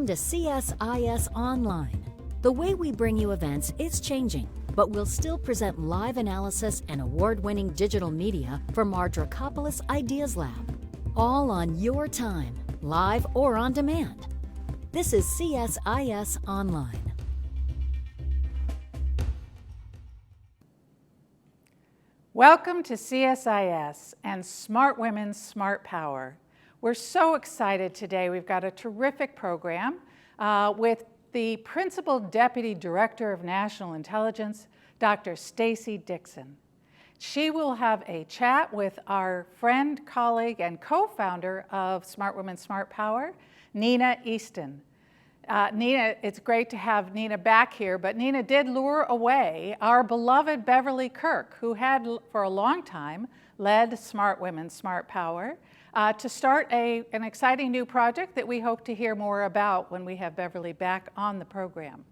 Welcome to CSIS Online. The way we bring you events is changing, but we'll still present live analysis and award-winning digital media from our Dracopoulos Ideas Lab. All on your time, live or on demand. This is CSIS Online. Welcome to CSIS and Smart Women, Smart Power. We're so excited today. We've got a terrific program with the Principal Deputy Director of National Intelligence, Dr. Stacey Dixon. She will have a chat with our friend, colleague, and co-founder of Smart Women, Smart Power, Nina Easton. Nina, it's great to have Nina back here, but Nina did lure away our beloved Beverly Kirk, who had for a long time led Smart Women, Smart Power, to start an exciting new project that we hope to hear more about when we have Beverly back on the program.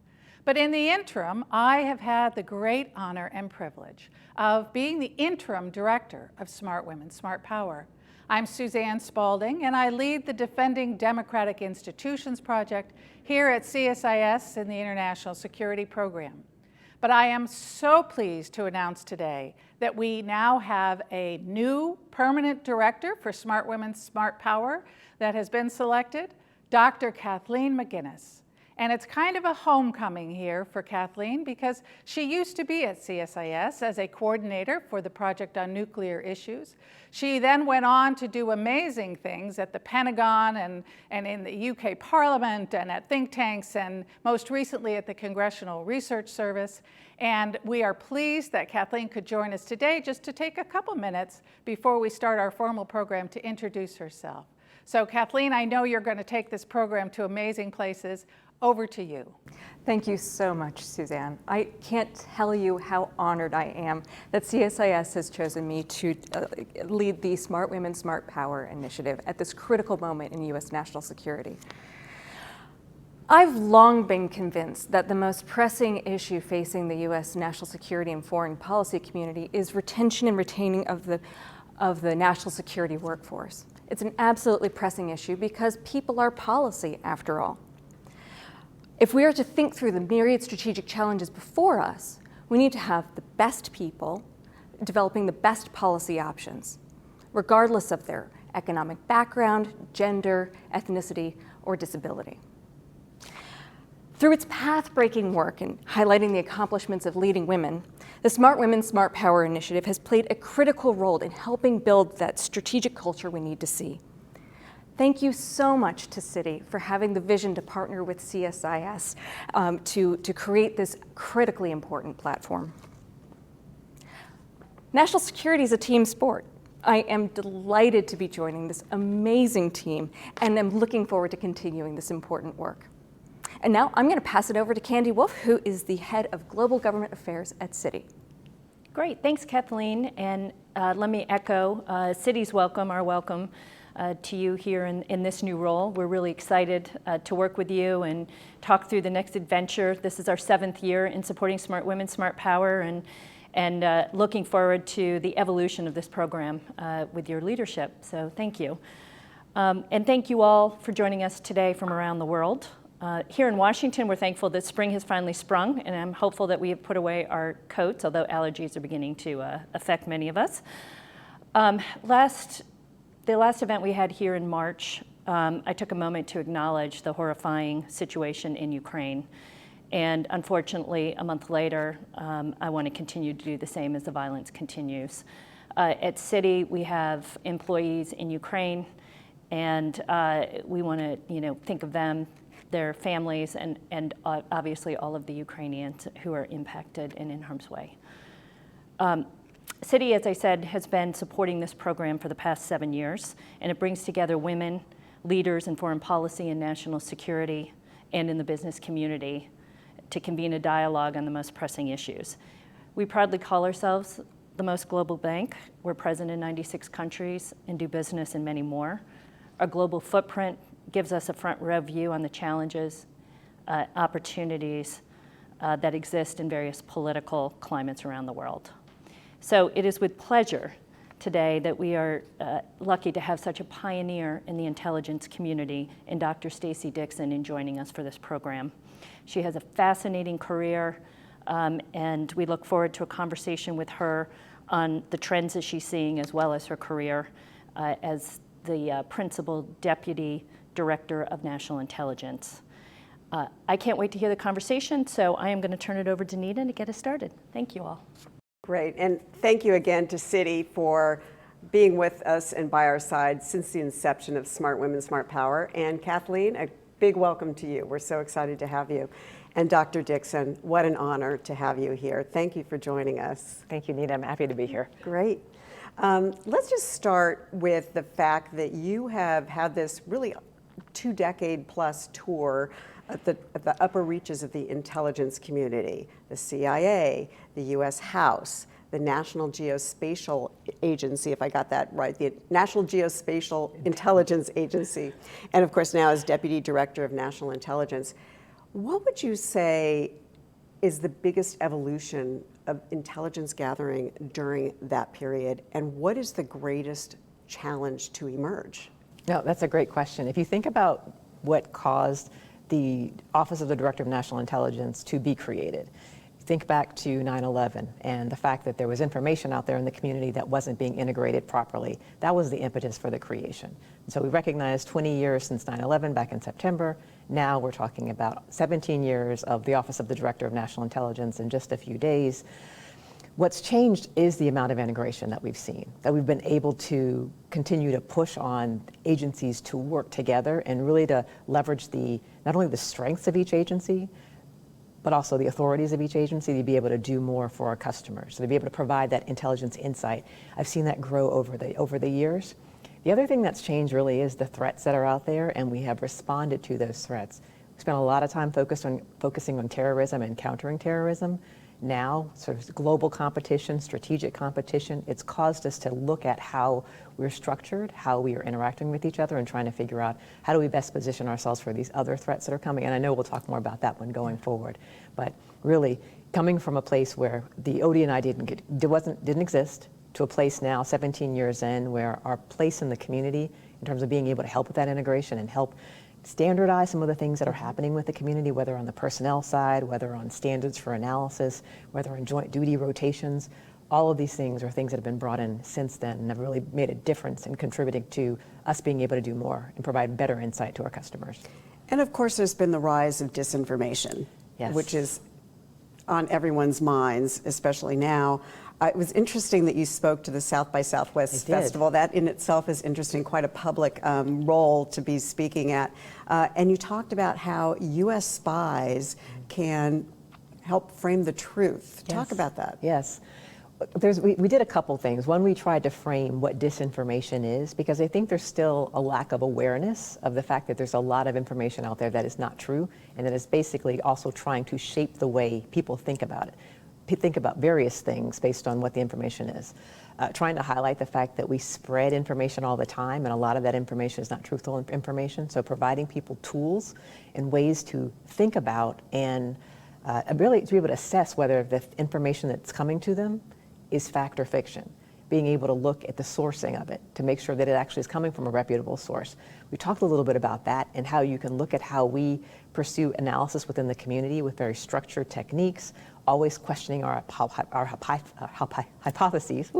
But in the interim, I have had the great honor and privilege of being the interim director of Smart Women, Smart Power. I'm Suzanne Spalding, and I lead the Defending Democratic Institutions project here at CSIS in the International Security Program. But I am so pleased to announce today that we now have a new permanent director for Smart Women, Smart Power that has been selected, Dr. Kathleen McGinnis. And it's kind of a homecoming here for Kathleen because she used to be at CSIS as a coordinator for the Project on Nuclear Issues. She then went on to do amazing things at the Pentagon and in the UK Parliament and at think tanks and most recently at the Congressional Research Service. And we are pleased that Kathleen could join us today just to take a couple minutes before we start our formal program to introduce herself. So Kathleen, I know you're going to take this program to amazing places. Over to you. Thank you so much, Suzanne. I can't tell you how honored I am that CSIS has chosen me to lead the Smart Women, Smart Power initiative at this critical moment in U.S. national security. I've long been convinced that the most pressing issue facing the U.S. national security and foreign policy community is retention and retaining of the national security workforce. It's an absolutely pressing issue because people are policy, after all. If we are to think through the myriad strategic challenges before us, we need to have the best people developing the best policy options, regardless of their economic background, gender, ethnicity, or disability. Through its path-breaking work in highlighting the accomplishments of leading women, the Smart Women, Smart Power initiative has played a critical role in helping build that strategic culture we need to see. Thank you so much to Citi for having the vision to partner with CSIS to create this critically important platform. National security is a team sport. I am delighted to be joining this amazing team and am looking forward to continuing this important work. And now I'm going to pass it over to Candy Wolf, who is the head of Global Government Affairs at Citi. Great, thanks Kathleen, and let me echo Citi's welcome, our welcome to you here in this new role. We're really excited to work with you and talk through the next adventure. This is our 7th year in supporting Smart Women, Smart Power, and looking forward to the evolution of this program with your leadership. So thank you. And thank you all for joining us today from around the world. Here in Washington, we're thankful that spring has finally sprung, and I'm hopeful that we have put away our coats, although allergies are beginning to affect many of us. The last event we had here in March, I took a moment to acknowledge the horrifying situation in Ukraine. And unfortunately, a month later, I want to continue to do the same as the violence continues. At Citi, we have employees in Ukraine, and we want to think of them, their families, and obviously all of the Ukrainians who are impacted and in harm's way. Citi, as I said, has been supporting this program for the past 7 years, and it brings together women, leaders in foreign policy and national security, and in the business community to convene a dialogue on the most pressing issues. We proudly call ourselves the most global bank. We're present in 96 countries and do business in many more. Our global footprint gives us a front row view on the challenges, opportunities that exist in various political climates around the world. So it is with pleasure today that we are lucky to have such a pioneer in the intelligence community in Dr. Stacey Dixon in joining us for this program. She has a fascinating career, and we look forward to a conversation with her on the trends that she's seeing as well as her career as the Principal Deputy Director of National Intelligence. I can't wait to hear the conversation, so I am going to turn it over to Nita to get us started. Thank you all. Great, and thank you again to Citi for being with us and by our side since the inception of Smart Women, Smart Power. And Kathleen, a big welcome to you. We're so excited to have you. And Dr. Dixon, what an honor to have you here. Thank you for joining us. Thank you, Nita. I'm happy to be here. Great. Let's just start with the fact that you have had this really 2-decade-plus tour at the upper reaches of the intelligence community, the CIA, the U.S. House, the National Geospatial Agency, if I got that right, the National Geospatial-Intelligence Agency, and of course now as Deputy Director of National Intelligence. What would you say is the biggest evolution of intelligence gathering during that period, and what is the greatest challenge to emerge? No, that's a great question. If you think about what caused the Office of the Director of National Intelligence to be created, think back to 9/11 and the fact that there was information out there in the community that wasn't being integrated properly. That was the impetus for the creation. And so we recognize 20 years since 9/11 back in September. Now we're talking about 17 years of the Office of the Director of National Intelligence in just a few days. What's changed is the amount of integration that we've seen, that we've been able to continue to push on agencies to work together and really to leverage not only the strengths of each agency, but also the authorities of each agency to be able to do more for our customers, so to be able to provide that intelligence insight. I've seen that grow over the years. The other thing that's changed really is the threats that are out there, and we have responded to those threats. We spent a lot of time focusing on terrorism and countering terrorism. Now, sort of global competition, strategic competition, it's caused us to look at how we're structured, how we are interacting with each other, and trying to figure out how do we best position ourselves for these other threats that are coming. And I know we'll talk more about that one going forward. But really, coming from a place where the ODNI didn't exist, to a place now, 17 years in, where our place in the community, in terms of being able to help with that integration and help standardize some of the things that are happening with the community, whether on the personnel side, whether on standards for analysis, whether on joint duty rotations. All of these things are things that have been brought in since then and have really made a difference in contributing to us being able to do more and provide better insight to our customers. And of course, there's been the rise of disinformation, Yes. which is on everyone's minds, especially now. It was interesting that you spoke to the South by Southwest Festival. That in itself is interesting, quite a public role to be speaking at. And you talked about how U.S. spies can help frame the truth. Yes. Talk about that. Yes. We did a couple things. One, we tried to frame what disinformation is, because I think there's still a lack of awareness of the fact that there's a lot of information out there that is not true, and that is basically also trying to shape the way people think about it. Think about various things based on what the information is. Trying to highlight the fact that we spread information all the time, and a lot of that information is not truthful information. So providing people tools and ways to think about and really to be able to assess whether the information that's coming to them is fact or fiction. Being able to look at the sourcing of it to make sure that it actually is coming from a reputable source. We talked a little bit about that and how you can look at how we pursue analysis within the community with very structured techniques, always questioning our hypotheses,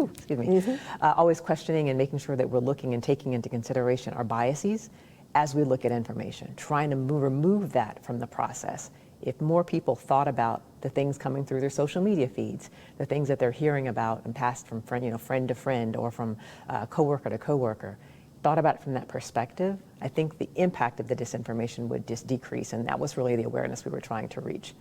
always questioning and making sure that we're looking and taking into consideration our biases as we look at information, trying to remove that from the process. If more people thought about the things coming through their social media feeds, the things that they're hearing about and passed from friend to friend or from coworker to coworker, thought about it from that perspective, I think the impact of the disinformation would just decrease, and that was really the awareness we were trying to reach.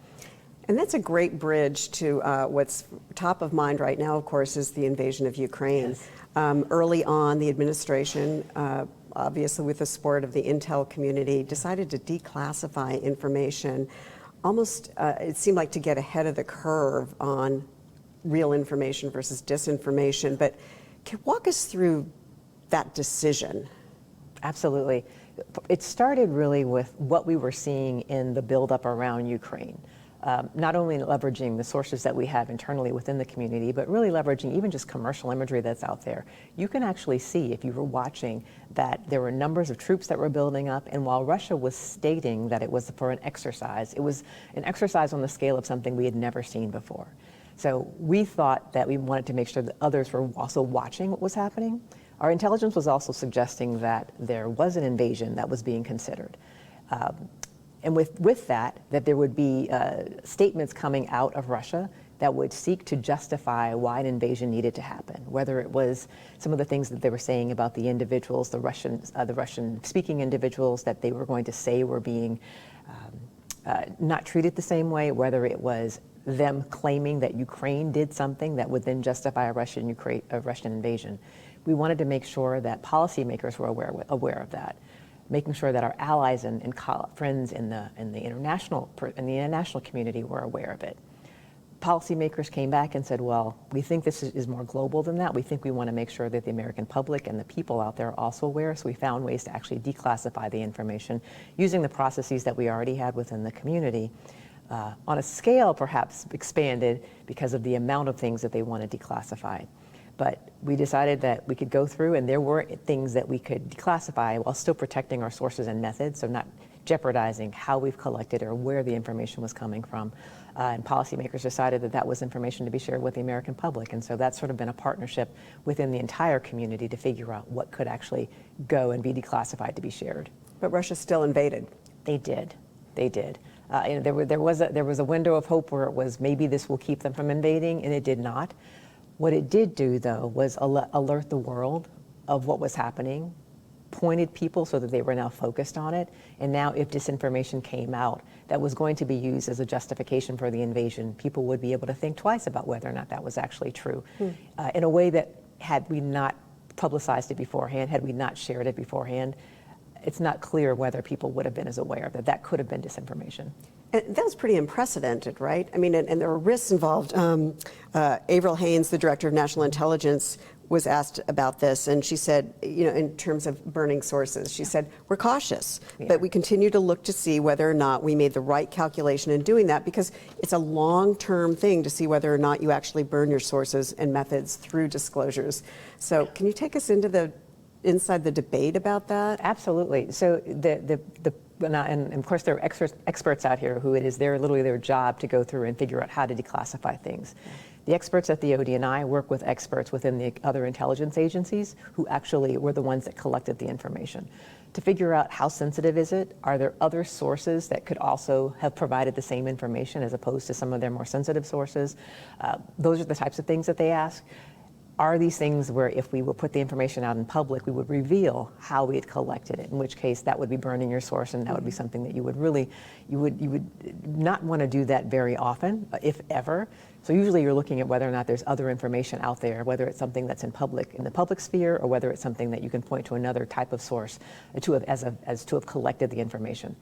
And that's a great bridge to what's top of mind right now, of course, is the invasion of Ukraine. Yes. Early on, the administration, obviously with the support of the intel community, decided to declassify information. Almost, it seemed like to get ahead of the curve on real information versus disinformation. But can you walk us through that decision? Absolutely. It started really with what we were seeing in the buildup around Ukraine. not only leveraging the sources that we have internally within the community, but really leveraging even just commercial imagery that's out there. You can actually see, if you were watching, that there were numbers of troops that were building up, and while Russia was stating that it was for an exercise, it was an exercise on the scale of something we had never seen before. So we thought that we wanted to make sure that others were also watching what was happening. Our intelligence was also suggesting that there was an invasion that was being considered. And with that there would be statements coming out of Russia that would seek to justify why an invasion needed to happen, whether it was some of the things that they were saying about the individuals, the Russian-speaking individuals that they were going to say were being not treated the same way, whether it was them claiming that Ukraine did something that would then justify a Russian invasion. We wanted to make sure that policymakers were aware of that, making sure that our allies and friends in the international community were aware of it. Policymakers came back and said, well, we think this is more global than that. We think we want to make sure that the American public and the people out there are also aware. So we found ways to actually declassify the information using the processes that we already had within the community. On a scale perhaps expanded because of the amount of things that they wanted declassified. But we decided that we could go through, and there were things that we could declassify while still protecting our sources and methods, so not jeopardizing how we've collected or where the information was coming from. And policymakers decided that that was information to be shared with the American public. And so that's sort of been a partnership within the entire community to figure out what could actually go and be declassified to be shared. But Russia still invaded. They did. They did. There was a window of hope where it was maybe this will keep them from invading, and it did not. What it did do, though, was alert the world of what was happening, pointed people so that they were now focused on it, and now if disinformation came out that was going to be used as a justification for the invasion, people would be able to think twice about whether or not that was actually true, in a way that had we not publicized it beforehand, had we not shared it beforehand, it's not clear whether people would have been as aware that that could have been disinformation. And that was pretty unprecedented, right? I mean, and there were risks involved. Avril Haines, the director of national intelligence, was asked about this, and she said, you know, in terms of burning sources, she said, we're cautious, but we continue to look to see whether or not we made the right calculation in doing that, because it's a long-term thing to see whether or not you actually burn your sources and methods through disclosures. So can you take us into inside the debate about that? Absolutely. So and of course there are experts out here who it is literally their job to go through and figure out how to declassify things. The experts at the ODNI work with experts within the other intelligence agencies who actually were the ones that collected the information to figure out how sensitive is it. Are there other sources that could also have provided the same information as opposed to some of their more sensitive sources? Those are the types of things that they ask. Are these things where if we would put the information out in public, we would reveal how we had collected it, in which case that would be burning your source, and that would be something that you would not want to do that very often, if ever. So usually you're looking at whether or not there's other information out there, whether it's something that's in the public sphere, or whether it's something that you can point to another type of source to have collected the information.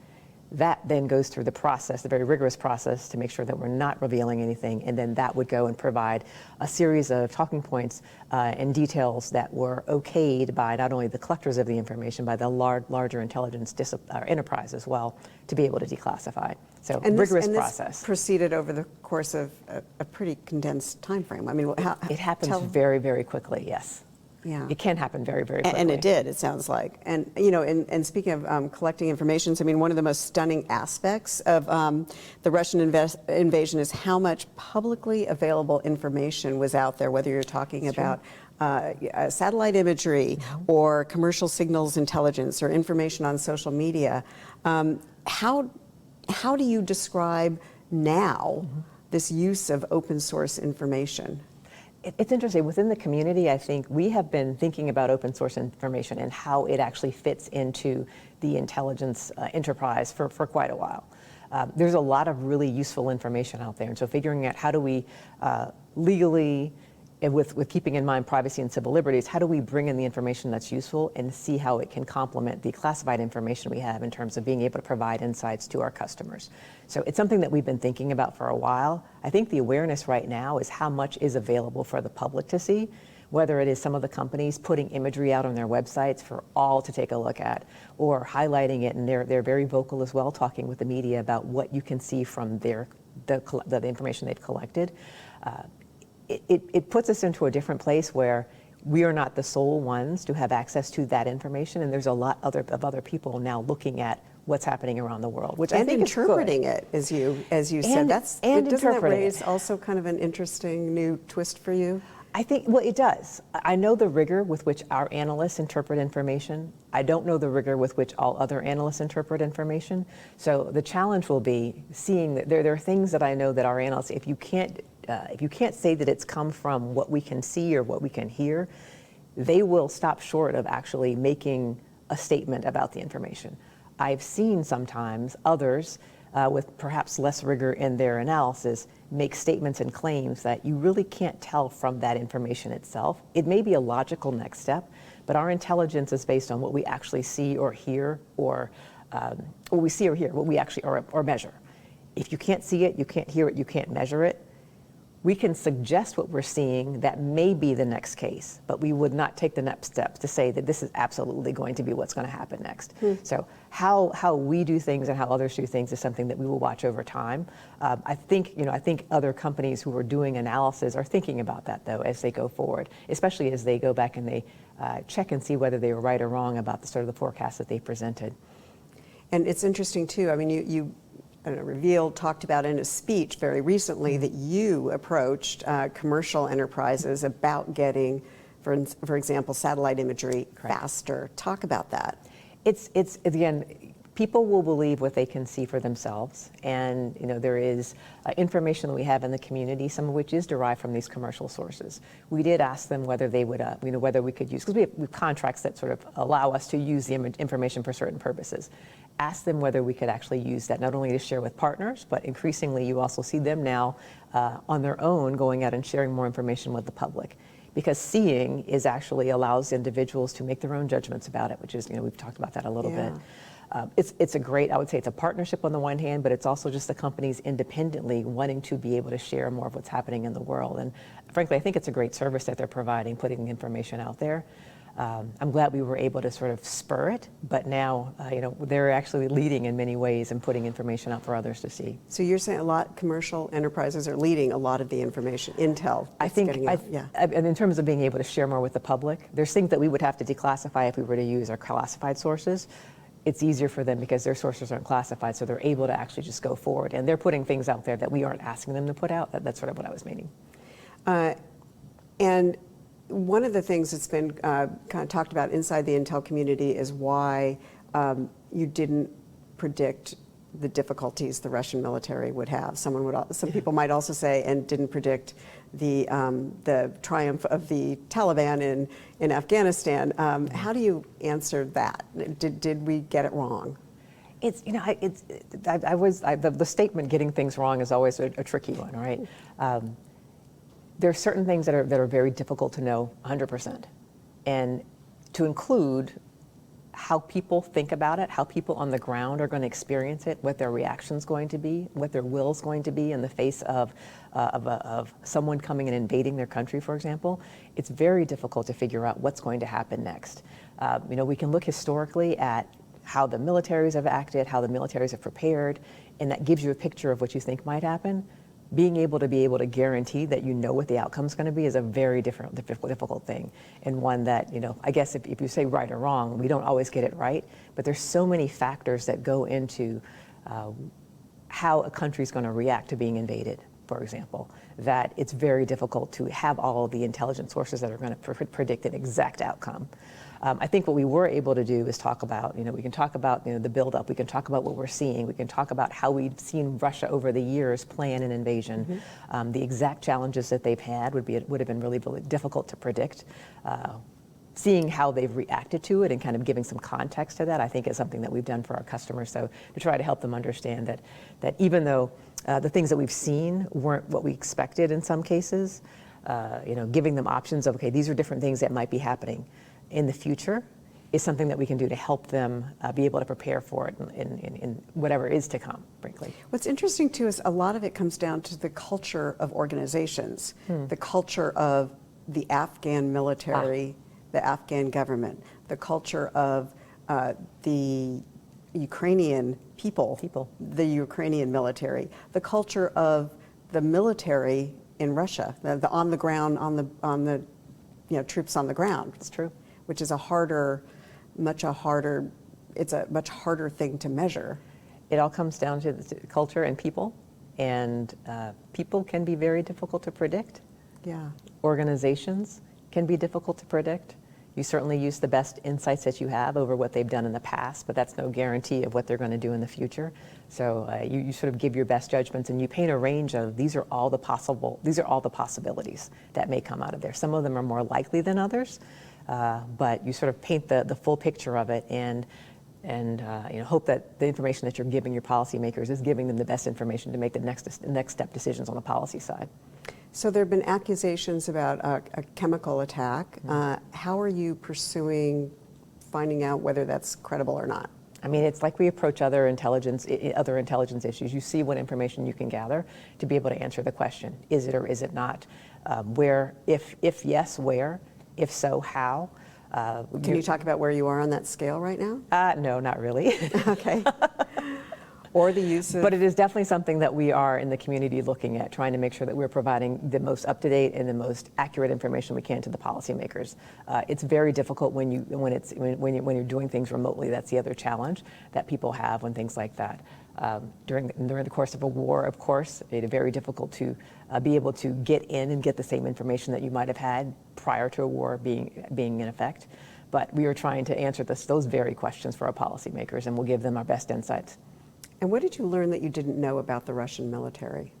That then goes through the process, the very rigorous process, to make sure that we're not revealing anything, and then that would go and provide a series of talking points and details that were okayed by not only the collectors of the information, by the larger intelligence enterprise as well, to be able to declassify. So rigorous process. This proceeded over the course of a pretty condensed time frame. I mean, it happens very, very quickly, yes. Yeah. It can happen very, very quickly. And it did, it sounds like. And, you know, and speaking of collecting information, so, I mean, one of the most stunning aspects of the Russian invasion is how much publicly available information was out there, whether you're talking about satellite imagery or commercial signals intelligence or information on social media. How do you describe now this use of open source information? It's interesting. Within the community, I think we have been thinking about open source information and how it actually fits into the intelligence enterprise for quite a while. There's a lot of really useful information out there, and so figuring out how do we legally, and with keeping in mind privacy and civil liberties, how do we bring in the information that's useful and see how it can complement the classified information we have in terms of being able to provide insights to our customers. So it's something that we've been thinking about for a while. I think the awareness right now is how much is available for the public to see, whether it is some of the companies putting imagery out on their websites for all to take a look at, or highlighting it, and they're very vocal as well, talking with the media about what you can see from their the information they've collected, it puts us into a different place where we are not the sole ones to have access to that information, and there's a lot of other people now looking at what's happening around the world, which I think is good. interpreting it, as you said. And doesn't that interpreting raise it. also kind of an interesting new twist for you? I think, well, it does. I know the rigor with which our analysts interpret information. I don't know the rigor with which all other analysts interpret information. So the challenge will be seeing that there are things that I know that our analysts, if you can't say that it's come from what we can see or what we can hear, they will stop short of actually making a statement about the information. I've seen sometimes others with perhaps less rigor in their analysis make statements and claims that you really can't tell from that information itself. It may be a logical next step, but our intelligence is based on what we actually see or hear, or what we see or hear, what we actually or measure. If you can't see it, you can't hear it, you can't measure it, we can suggest what we're seeing that may be the next case, but we would not take the next step to say that this is absolutely going to be what's going to happen next. So how we do things and how others do things is something that we will watch over time. I think other companies who are doing analysis are thinking about that, though, as they go forward, especially as they go back and they check and see whether they were right or wrong about the sort of the forecast that they presented. And it's interesting too. I mean, you talked about in a speech very recently that you approached commercial enterprises about getting, for example, satellite imagery faster. Talk about that. It's again, people will believe what they can see for themselves, and there is information that we have in the community, some of which is derived from these commercial sources. We did ask them whether they would, whether we could use, because we have contracts that sort of allow us to use the information for certain purposes. Ask them whether we could actually use that not only to share with partners, but increasingly you also see them now on their own going out and sharing more information with the public. Because seeing is actually allows individuals to make their own judgments about it, which is, we've talked about that a little bit. It's a great, I would say it's a partnership on the one hand, but it's also just the companies independently wanting to be able to share more of what's happening in the world. And frankly, I think it's a great service that they're providing, putting the information out there. I'm glad we were able to sort of spur it, but now, they're actually leading in many ways and putting information out for others to see. So you're saying a lot commercial enterprises are leading a lot of the information, intel. I think, and in terms of being able to share more with the public, there's things that we would have to declassify if we were to use our classified sources. It's easier for them because their sources aren't classified, so they're able to actually just go forward. And they're putting things out there that we aren't asking them to put out. That's sort of what I was meaning. And one of the things that's been kind of talked about inside the intel community is why you didn't predict the difficulties the Russian military would have. Some people might also say, and didn't predict the triumph of the Taliban in Afghanistan. How do you answer that? Did we get it wrong? The statement "getting things wrong" is always a tricky one, right? There are certain things that are very difficult to know 100%, and to include how people think about it, how people on the ground are going to experience it, what their reaction's going to be, what their will's going to be in the face of someone coming and invading their country, for example. It's very difficult to figure out what's going to happen next. We can look historically at how the militaries have acted, how the militaries have prepared, and that gives you a picture of what you think might happen. Being able to guarantee that you know what the outcome's going to be is a very difficult thing, and one that, I guess if you say right or wrong, we don't always get it right, but there's so many factors that go into how a country's going to react to being invaded, for example, that it's very difficult to have all of the intelligence sources that are going to predict an exact outcome. I think what we were able to do is talk about, we can talk about the buildup, we can talk about what we're seeing, we can talk about how we've seen Russia over the years plan an invasion. The exact challenges that they've had would have been really, really difficult to predict. Seeing how they've reacted to it and kind of giving some context to that, I think is something that we've done for our customers. So to try to help them understand that even though the things that we've seen weren't what we expected in some cases, giving them options of, okay, these are different things that might be happening in the future is something that we can do to help them be able to prepare for it in whatever is to come, frankly. What's interesting too is a lot of it comes down to the culture of organizations, the culture of the Afghan military, the Afghan government, the culture of the Ukrainian people, the Ukrainian military, the culture of the military in Russia, the on the ground, on the troops on the ground. It's true. Which is it's a much harder thing to measure. It all comes down to the culture and people, and people can be very difficult to predict. Yeah. Organizations can be difficult to predict. You certainly use the best insights that you have over what they've done in the past, but that's no guarantee of what they're going to do in the future. So you sort of give your best judgments, and you paint a range of these are all the possibilities that may come out of there. Some of them are more likely than others, but you sort of paint the full picture of it, and hope that the information that you're giving your policymakers is giving them the best information to make the next step decisions on the policy side. So there have been accusations about a chemical attack. How are you pursuing finding out whether that's credible or not? I mean, it's like we approach other intelligence issues. You see what information you can gather to be able to answer the question: is it or is it not? Where, if yes, where? If so, how? Can you talk about where you are on that scale right now? No, not really. Okay. Or the use of... But it is definitely something that we are in the community looking at, trying to make sure that we're providing the most up-to-date and the most accurate information we can to the policymakers. It's very difficult when you're doing things remotely. That's the other challenge that people have when things like that. During the course of a war, of course, it's very difficult to be able to get in and get the same information that you might have had prior to a war being in effect. But we are trying to answer those very questions for our policymakers, and we'll give them our best insights. And what did you learn that you didn't know about the Russian military?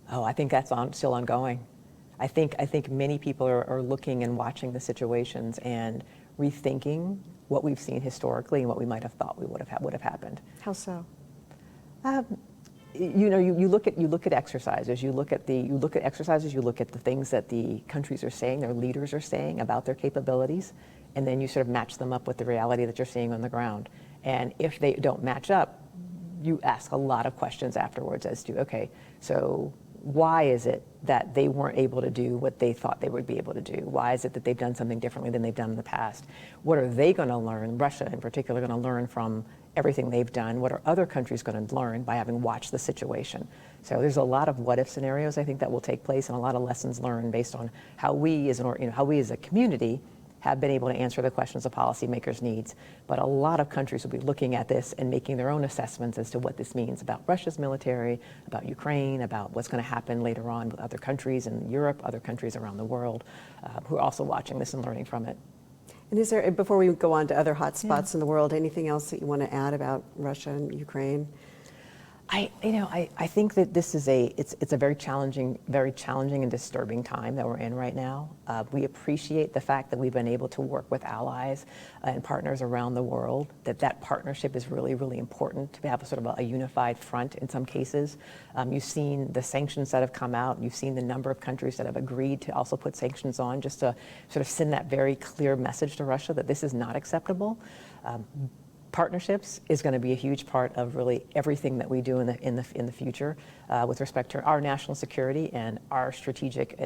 I think that's still ongoing. I think many people are looking and watching the situations and rethinking what we've seen historically and what we might have thought would have happened. How so? You look at exercises. You look at the things that the countries are saying, their leaders are saying about their capabilities, and then you sort of match them up with the reality that you're seeing on the ground. And if they don't match up, you ask a lot of questions afterwards as to, okay, so why is it that they weren't able to do what they thought they would be able to do? Why is it that they've done something differently than they've done in the past? What are they going to learn, Russia in particular, going to learn from everything they've done? What are other countries going to learn by having watched the situation? So there's a lot of what-if scenarios, I think, that will take place, and a lot of lessons learned based on how we as a community have been able to answer the questions of policymakers' needs. But a lot of countries will be looking at this and making their own assessments as to what this means about Russia's military, about Ukraine, about what's going to happen later on with other countries in Europe, other countries around the world, who are also watching this and learning from it. And is there, before we go on to other hot spots in the world, anything else that you want to add about Russia and Ukraine? I think that this is it's a very challenging and disturbing time that we're in right now. We appreciate the fact that we've been able to work with allies and partners around the world, that partnership is really, really important to have a sort of a unified front in some cases. You've seen the sanctions that have come out. You've seen the number of countries that have agreed to also put sanctions on, just to sort of send that very clear message to Russia that this is not acceptable. Partnerships is going to be a huge part of really everything that we do in the future with respect to our national security and our strategic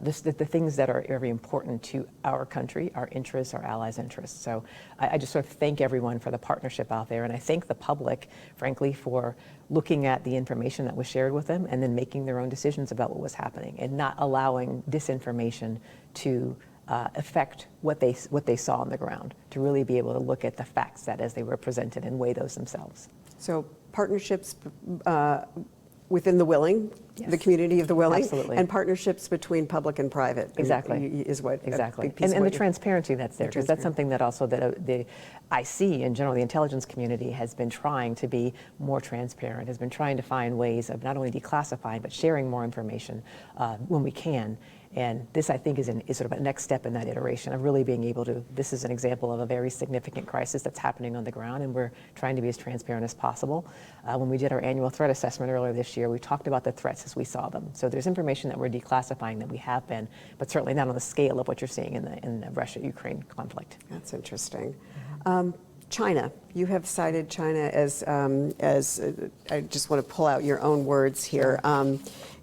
the things that are very important to our country, our interests, our allies' interests. So I just sort of thank everyone for the partnership out there, and I thank the public, frankly, for looking at the information that was shared with them and then making their own decisions about what was happening and not allowing disinformation to affect what they saw on the ground, to really be able to look at the facts that as they were presented and weigh those themselves. So partnerships within the willing, Yes. the community of the willing, Absolutely. and partnerships between public and private. Exactly. Is what Exactly. a big piece of And the what you- transparency that's there, because that's something that also I see in general, the intelligence community has been trying to be more transparent, has been trying to find ways of not only declassifying, but sharing more information when we can. And this, I think, is sort of a next step in that iteration of really being able to, this is an example of a very significant crisis that's happening on the ground, and we're trying to be as transparent as possible. When we did our annual threat assessment earlier this year, we talked about the threats as we saw them. So there's information that we're declassifying that we have been, but certainly not on the scale of what you're seeing in the Russia-Ukraine conflict. That's interesting. China, you have cited China as I just want to pull out your own words here.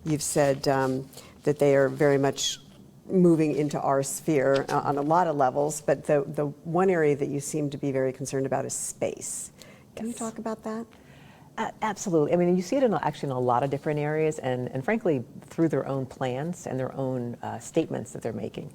You've said that they are very much moving into our sphere on a lot of levels, but the one area that you seem to be very concerned about is space. Can you talk about that? Absolutely. I mean, you see it actually in a lot of different areas, and frankly, through their own plans and their own statements that they're making.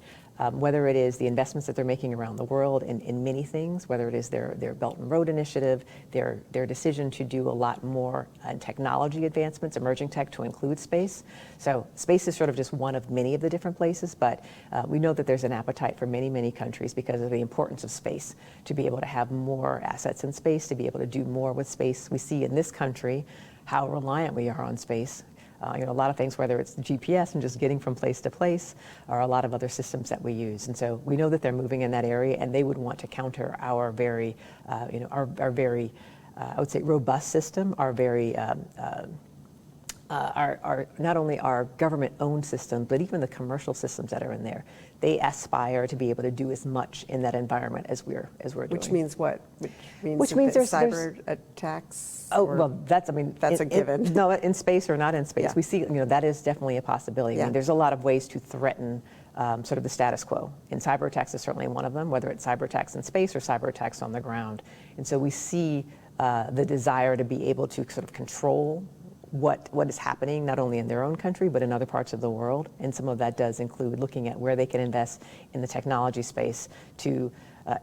Whether it is the investments that they're making around the world in many things, whether it is their Belt and Road Initiative, their decision to do a lot more in technology advancements, emerging tech to include space. So space is sort of just one of many of the different places, but we know that there's an appetite for many, many countries because of the importance of space, to be able to have more assets in space, to be able to do more with space. We see in this country how reliant we are on space. A lot of things, whether it's GPS and just getting from place to place, or a lot of other systems that we use. And so we know that they're moving in that area, and they would want to counter our very, our very, I would say, robust system, our very, our not only our government-owned systems, but even the commercial systems that are in there. They aspire to be able to do as much in that environment as we're doing. Which means what? Which means there's cyber attacks? Oh, well, that's a given. No, in space or not in space. Yeah. We see, that is definitely a possibility. Yeah. I mean, there's a lot of ways to threaten sort of the status quo. And cyber attacks is certainly one of them, whether it's cyber attacks in space or cyber attacks on the ground. And so we see the desire to be able to sort of control what is happening, not only in their own country, but in other parts of the world. And some of that does include looking at where they can invest in the technology space to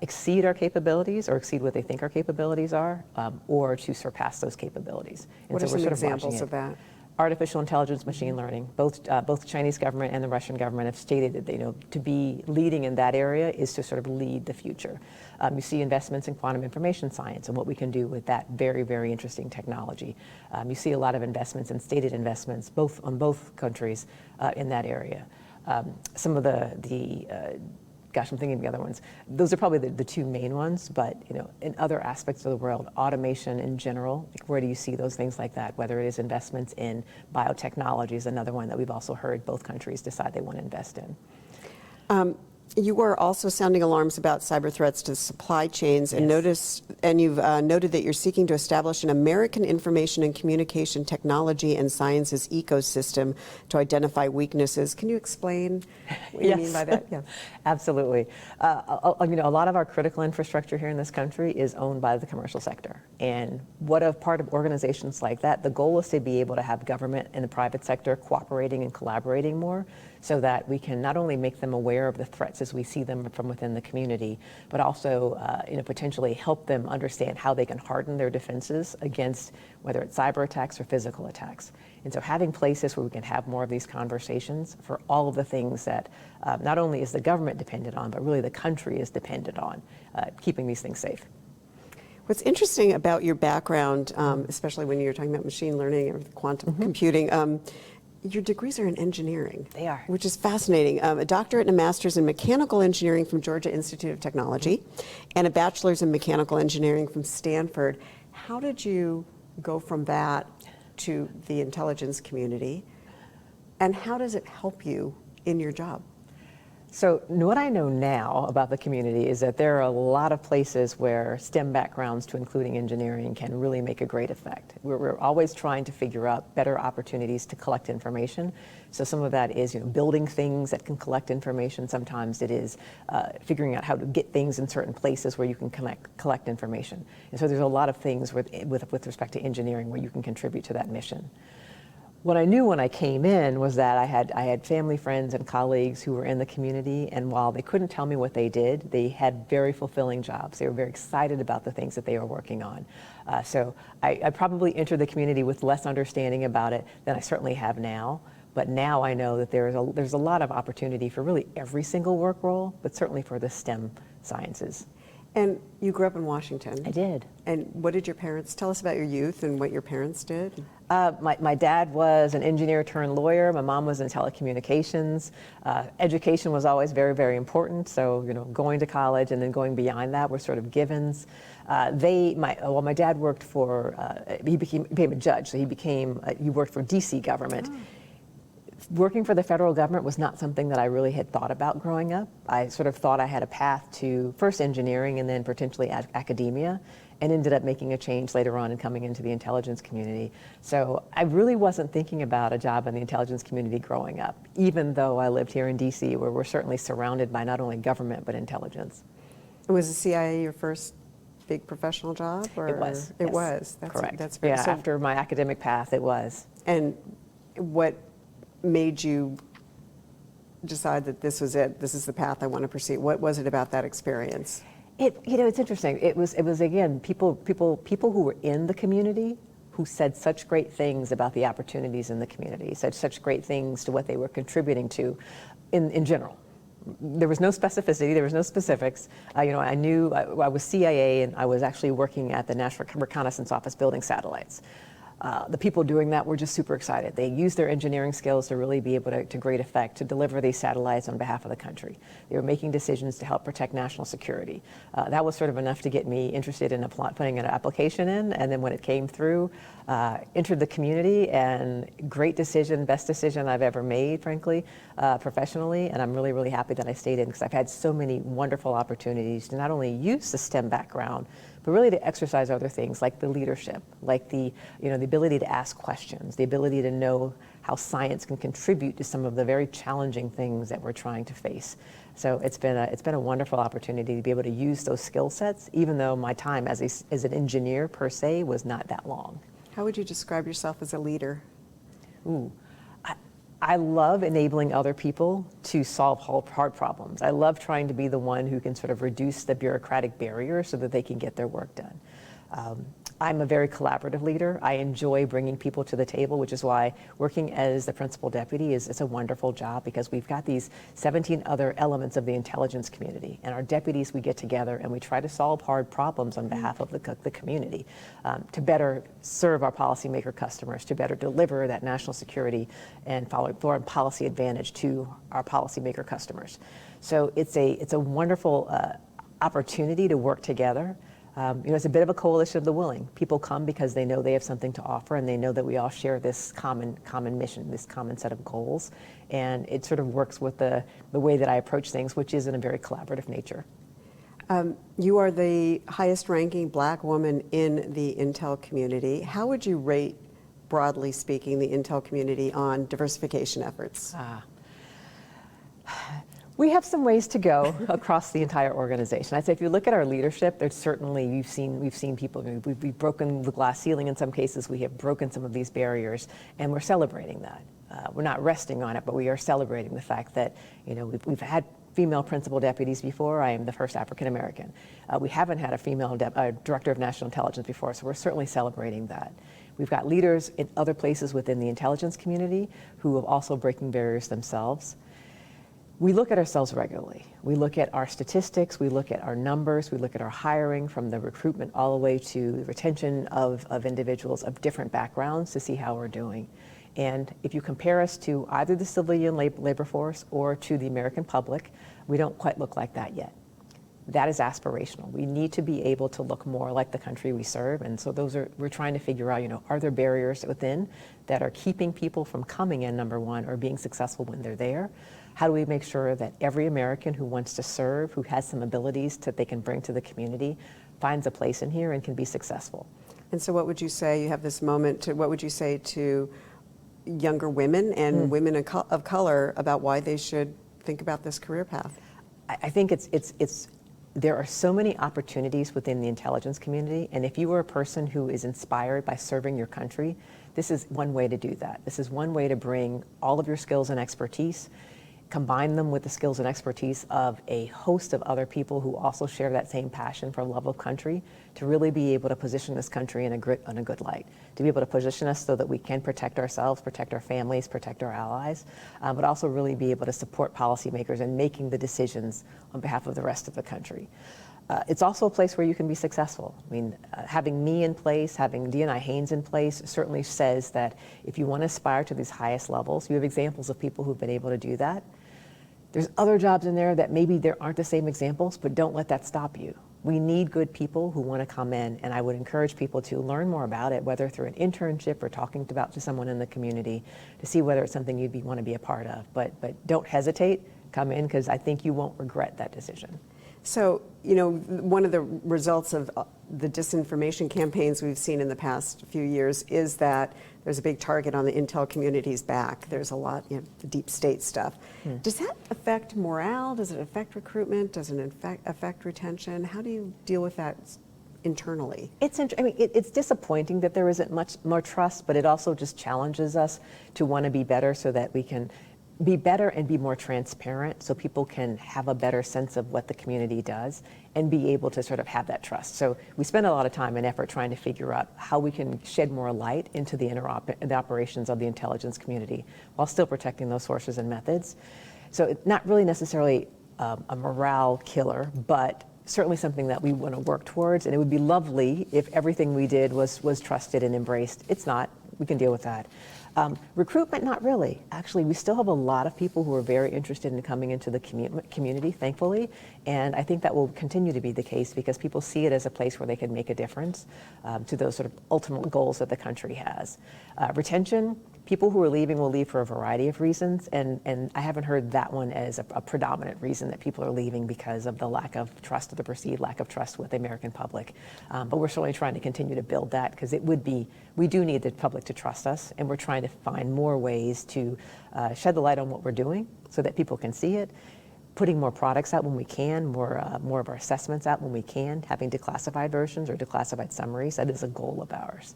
exceed our capabilities, or exceed what they think our capabilities are, or to surpass those capabilities. And What are so we're some sort of watching examples it. of that? Artificial intelligence, machine learning. Both the Chinese government and the Russian government have stated that to be leading in that area is to sort of lead the future. You see investments in quantum information science and what we can do with that very, very interesting technology. You see a lot of investments and stated investments on both countries in that area. Some of gosh, I'm thinking of the other ones. Those are probably the two main ones, but in other aspects of the world, automation in general, where do you see those things like that? Whether it is investments in biotechnology is another one that we've also heard both countries decide they want to invest in. You were also sounding alarms about cyber threats to supply chains, and you've noted that you're seeking to establish an American information and communication technology and sciences ecosystem to identify weaknesses. Can you explain what you mean by that? Yeah, absolutely. A lot of our critical infrastructure here in this country is owned by the commercial sector, and what a part of organizations like that, the goal is to be able to have government and the private sector cooperating and collaborating more, so that we can not only make them aware of the threats as we see them from within the community, but also potentially help them understand how they can harden their defenses against whether it's cyber attacks or physical attacks. And so having places where we can have more of these conversations for all of the things that not only is the government dependent on, but really the country is dependent on, keeping these things safe. What's interesting about your background, especially when you're talking about machine learning and quantum computing, your degrees are in engineering. They are. Which is fascinating. A doctorate and a master's in mechanical engineering from Georgia Institute of Technology, and a bachelor's in mechanical engineering from Stanford. How did you go from that to the intelligence community, and how does it help you in your job? So what I know now about the community is that there are a lot of places where STEM backgrounds to including engineering can really make a great effect. We're always trying to figure out better opportunities to collect information. So some of that is building things that can collect information. Sometimes it is figuring out how to get things in certain places where you can collect information. And so there's a lot of things with respect to engineering where you can contribute to that mission. What I knew when I came in was that I had family, friends, and colleagues who were in the community, and while they couldn't tell me what they did, they had very fulfilling jobs. They were very excited about the things that they were working on. So I probably entered the community with less understanding about it than I certainly have now. But now I know that there's a lot of opportunity for really every single work role, but certainly for the STEM sciences. And you grew up in Washington. I did. And what did your parents tell us about your youth and what your parents did? My dad was an engineer turned lawyer. My mom was in telecommunications. Education was always very, very important. So, going to college and then going beyond that were sort of givens. My dad worked he became a judge, so he worked for DC government. Oh. Working for the federal government was not something that I really had thought about growing up. I sort of thought I had a path to first engineering and then potentially academia. and ended up making a change later on and coming into the intelligence community. So I really wasn't thinking about a job in the intelligence community growing up, even though I lived here in DC, where we're certainly surrounded by not only government but intelligence. Was the CIA your first big professional job? Or? It was. It yes. was. Correct. That's very, yeah, so, after my academic path, it was. And what made you decide that this was it? This is the path I want to pursue. What was it about that experience? It's interesting. It was again people who were in the community who said such great things about the opportunities in the community, said such great things to what they were contributing to, in general. There was no specificity. There was no specifics. I knew I was CIA, and I was actually working at the National Reconnaissance Office building satellites. The people doing that were just super excited. They used their engineering skills to really be able to great effect to deliver these satellites on behalf of the country. They were making decisions to help protect national security. That was sort of enough to get me interested in putting an application in, and then when it came through, entered the community, and great decision, best decision I've ever made, frankly, professionally, and I'm really, really happy that I stayed in because I've had so many wonderful opportunities to not only use the STEM background, but really to exercise other things like the leadership, like the ability to ask questions, the ability to know how science can contribute to some of the very challenging things that we're trying to face. So it's been a wonderful opportunity to be able to use those skill sets, even though my time as an engineer per se was not that long. How would you describe yourself as a leader? I love enabling other people to solve hard problems. I love trying to be the one who can sort of reduce the bureaucratic barriers so that they can get their work done. I'm a very collaborative leader. I enjoy bringing people to the table, which is why working as the principal deputy is a wonderful job, because we've got these 17 other elements of the intelligence community, and our deputies, we get together and we try to solve hard problems on behalf of the community to better serve our policymaker customers, to better deliver that national security and foreign policy advantage to our policymaker customers. So it's a wonderful opportunity to work together. It's a bit of a coalition of the willing. People come because they know they have something to offer, and they know that we all share this common mission, this common set of goals, and it sort of works with the way that I approach things, which is in a very collaborative nature. You are the highest ranking Black woman in the Intel community. How would you rate, broadly speaking, the Intel community on diversification efforts? We have some ways to go across the entire organization. I'd say if you look at our leadership, there's certainly, we've seen people, we've broken the glass ceiling in some cases, we have broken some of these barriers, and we're celebrating that. We're not resting on it, but we are celebrating the fact that, we've had female principal deputies before. I am the first African American. We haven't had a female director of national intelligence before, so we're certainly celebrating that. We've got leaders in other places within the intelligence community who are also breaking barriers themselves. We look at ourselves regularly. We look at our statistics, we look at our numbers, we look at our hiring, from the recruitment all the way to the retention of individuals of different backgrounds, to see how we're doing. And if you compare us to either the civilian labor force or to the American public, we don't quite look like that yet. That is aspirational. We need to be able to look more like the country we serve, and so we're trying to figure out, are there barriers within that are keeping people from coming in, number one, or being successful when they're there? How do we make sure that every American who wants to serve, who has some abilities that they can bring to the community, finds a place in here and can be successful? And so what would you say, you have this moment, what would you say to younger women and women of color about why they should think about this career path? I think there are so many opportunities within the intelligence community, and if you are a person who is inspired by serving your country, this is one way to do that. This is one way to bring all of your skills and expertise, combine them with the skills and expertise of a host of other people who also share that same passion for love of country, to really be able to position this country in a good light, to be able to position us so that we can protect ourselves, protect our families, protect our allies, but also really be able to support policymakers in making the decisions on behalf of the rest of the country. It's also a place where you can be successful. I mean, having me in place, having DNI Haynes in place certainly says that if you want to aspire to these highest levels, you have examples of people who've been able to do that. There's other jobs in there that maybe there aren't the same examples, but don't let that stop you. We need good people who want to come in, and I would encourage people to learn more about it, whether through an internship or talking to someone in the community, to see whether it's something want to be a part of. But don't hesitate, come in, because I think you won't regret that decision. So, you know, one of the results of the disinformation campaigns we've seen in the past few years is that there's a big target on the intel community's back. There's a lot, you know, the deep state stuff. Does that affect morale? Does it affect recruitment? Does it affect retention? How do you deal with that internally? It's disappointing that there isn't much more trust, but it also just challenges us to want to be better so that we can be better and be more transparent so people can have a better sense of what the community does and be able to sort of have that trust. So we spend a lot of time and effort trying to figure out how we can shed more light into the operations of the intelligence community while still protecting those sources and methods. So it's not really necessarily a morale killer, but certainly something that we want to work towards. And it would be lovely if everything we did was trusted and embraced. It's not. We can deal with that. Recruitment, not really. Actually, we still have a lot of people who are very interested in coming into the community, thankfully, and I think that will continue to be the case because people see it as a place where they can make a difference to those sort of ultimate goals that the country has. Retention, people who are leaving will leave for a variety of reasons, and I haven't heard that one as a predominant reason that people are leaving because of the lack of trust, or the perceived lack of trust with the American public. But we're certainly trying to continue to build that because we do need the public to trust us, and we're trying to find more ways to shed the light on what we're doing so that people can see it, putting more products out when we can, more of our assessments out when we can, having declassified versions or declassified summaries. That is a goal of ours.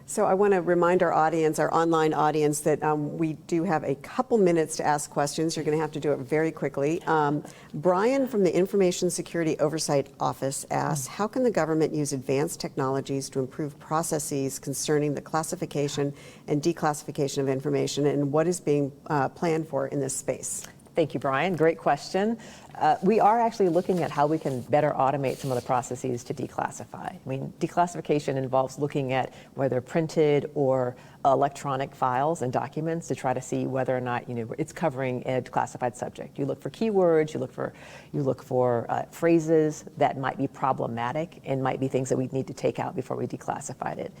So I want to remind our audience, our online audience, that we do have a couple minutes to ask questions. You're going to have to do it very quickly. Brian from the Information Security Oversight Office asks, how can the government use advanced technologies to improve processes concerning the classification and declassification of information, and what is being planned for in this space? Thank you, Brian. Great question. We are actually looking at how we can better automate some of the processes to declassify. I mean, declassification involves looking at whether printed or electronic files and documents to try to see whether or not, you know, it's covering a classified subject. You look for keywords, you look for phrases that might be problematic and might be things that we need to take out before we declassified it.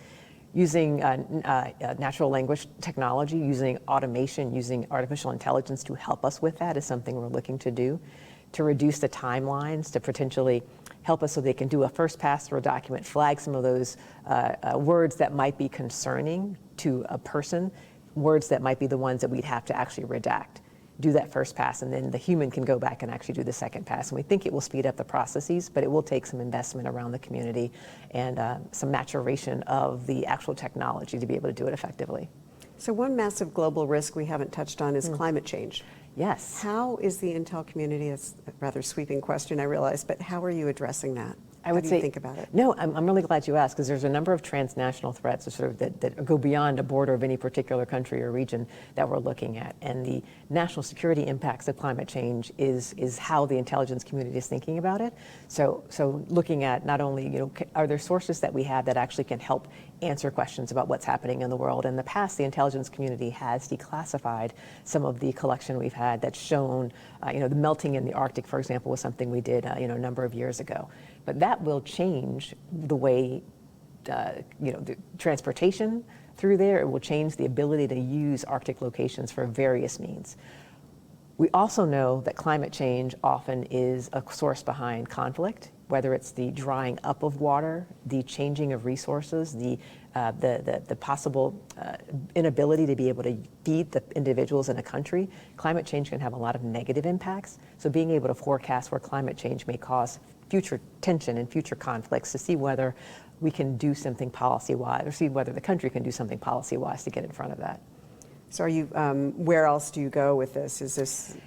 Using natural language technology, using automation, using artificial intelligence to help us with that is something we're looking to do, to reduce the timelines, to potentially help us so they can do a first pass through a document, flag some of those words that might be concerning to a person, words that might be the ones that we'd have to actually redact. Do that first pass, and then the human can go back and actually do the second pass. And we think it will speed up the processes, but it will take some investment around the community and some maturation of the actual technology to be able to do it effectively. So one massive global risk we haven't touched on is climate change. Yes. How is the intel community, it's a rather sweeping question, I realize, but how are you addressing that? I would How do say, you think about it? No, I'm really glad you asked, because there's a number of transnational threats that go beyond a border of any particular country or region that we're looking at. And the national security impacts of climate change is how the intelligence community is thinking about it. So looking at not only, you know, are there sources that we have that actually can help answer questions about what's happening in the world. In the past, the intelligence community has declassified some of the collection we've had that's shown, you know, the melting in the Arctic, for example, was something we did, you know, a number of years ago. But that will change the way, you know, the transportation through there. It will change the ability to use Arctic locations for various means. We also know that climate change often is a source behind conflict, whether it's the drying up of water, the changing of resources, the possible inability to be able to feed the individuals in a country. Climate change can have a lot of negative impacts. So being able to forecast where climate change may cause future tension and future conflicts, to see whether we can do something policy-wise, or see whether the country can do something policy-wise to get in front of that. So are you, where else do you go with this? Is this?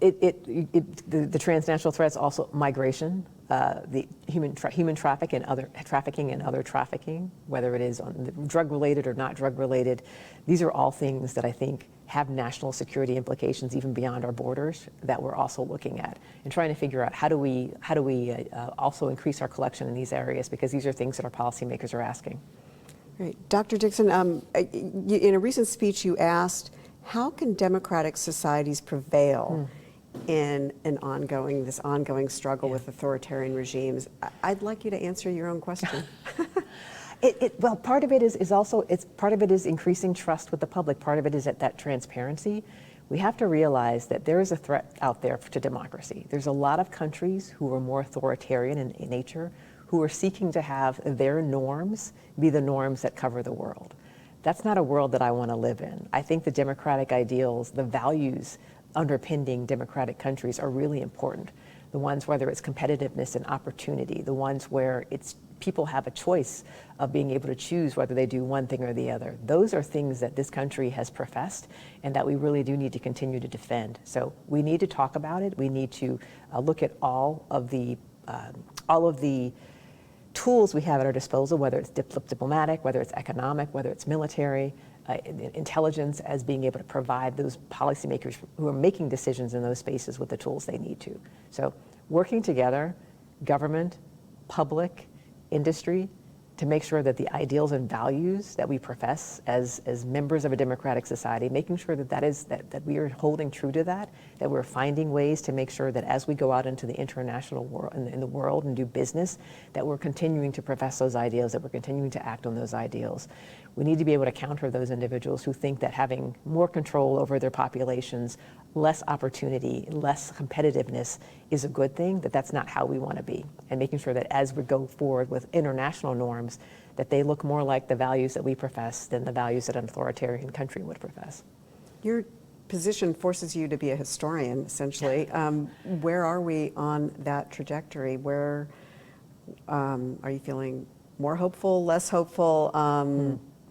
The transnational threats, also migration, the human trafficking and other trafficking, whether it is drug-related or not drug-related. These are all things that I think have national security implications even beyond our borders that we're also looking at and trying to figure out how do we also increase our collection in these areas, because these are things that our policymakers are asking. Great. Dr. Dixon, in a recent speech you asked, how can democratic societies prevail in this ongoing struggle with authoritarian regimes? I'd like you to answer your own question. Well, part of it is also part of it is increasing trust with the public. Part of it is that transparency. we have to realize that there is a threat out there to democracy. There's a lot of countries who are more authoritarian in nature, who are seeking to have their norms be the norms that cover the world. That's not a world that I want to live in. I think the democratic ideals, the values underpinning democratic countries are really important. The ones whether it's competitiveness and opportunity, the ones where it's people have a choice of being able to choose whether they do one thing or the other. Those are things that this country has professed and that we really do need to continue to defend. So we need to talk about it. We need to look at all of the tools we have at our disposal, whether it's diplomatic, whether it's economic, whether it's military, intelligence, as being able to provide those policymakers who are making decisions in those spaces with the tools they need to. So working together, government, public, industry, to make sure that the ideals and values that we profess as members of a democratic society, making sure that we are holding true to that we're finding ways to make sure that as we go out into the international world, in the world and do business, that we're continuing to profess those ideals, that we're continuing to act on those ideals. We need to be able to counter those individuals who think that having more control over their populations, less opportunity, less competitiveness is a good thing, that's not how we want to be. And making sure that as we go forward with international norms, that they look more like the values that we profess than the values that an authoritarian country would profess. Your position forces you to be a historian, essentially. Where are we on that trajectory? Where are you feeling more hopeful, less hopeful?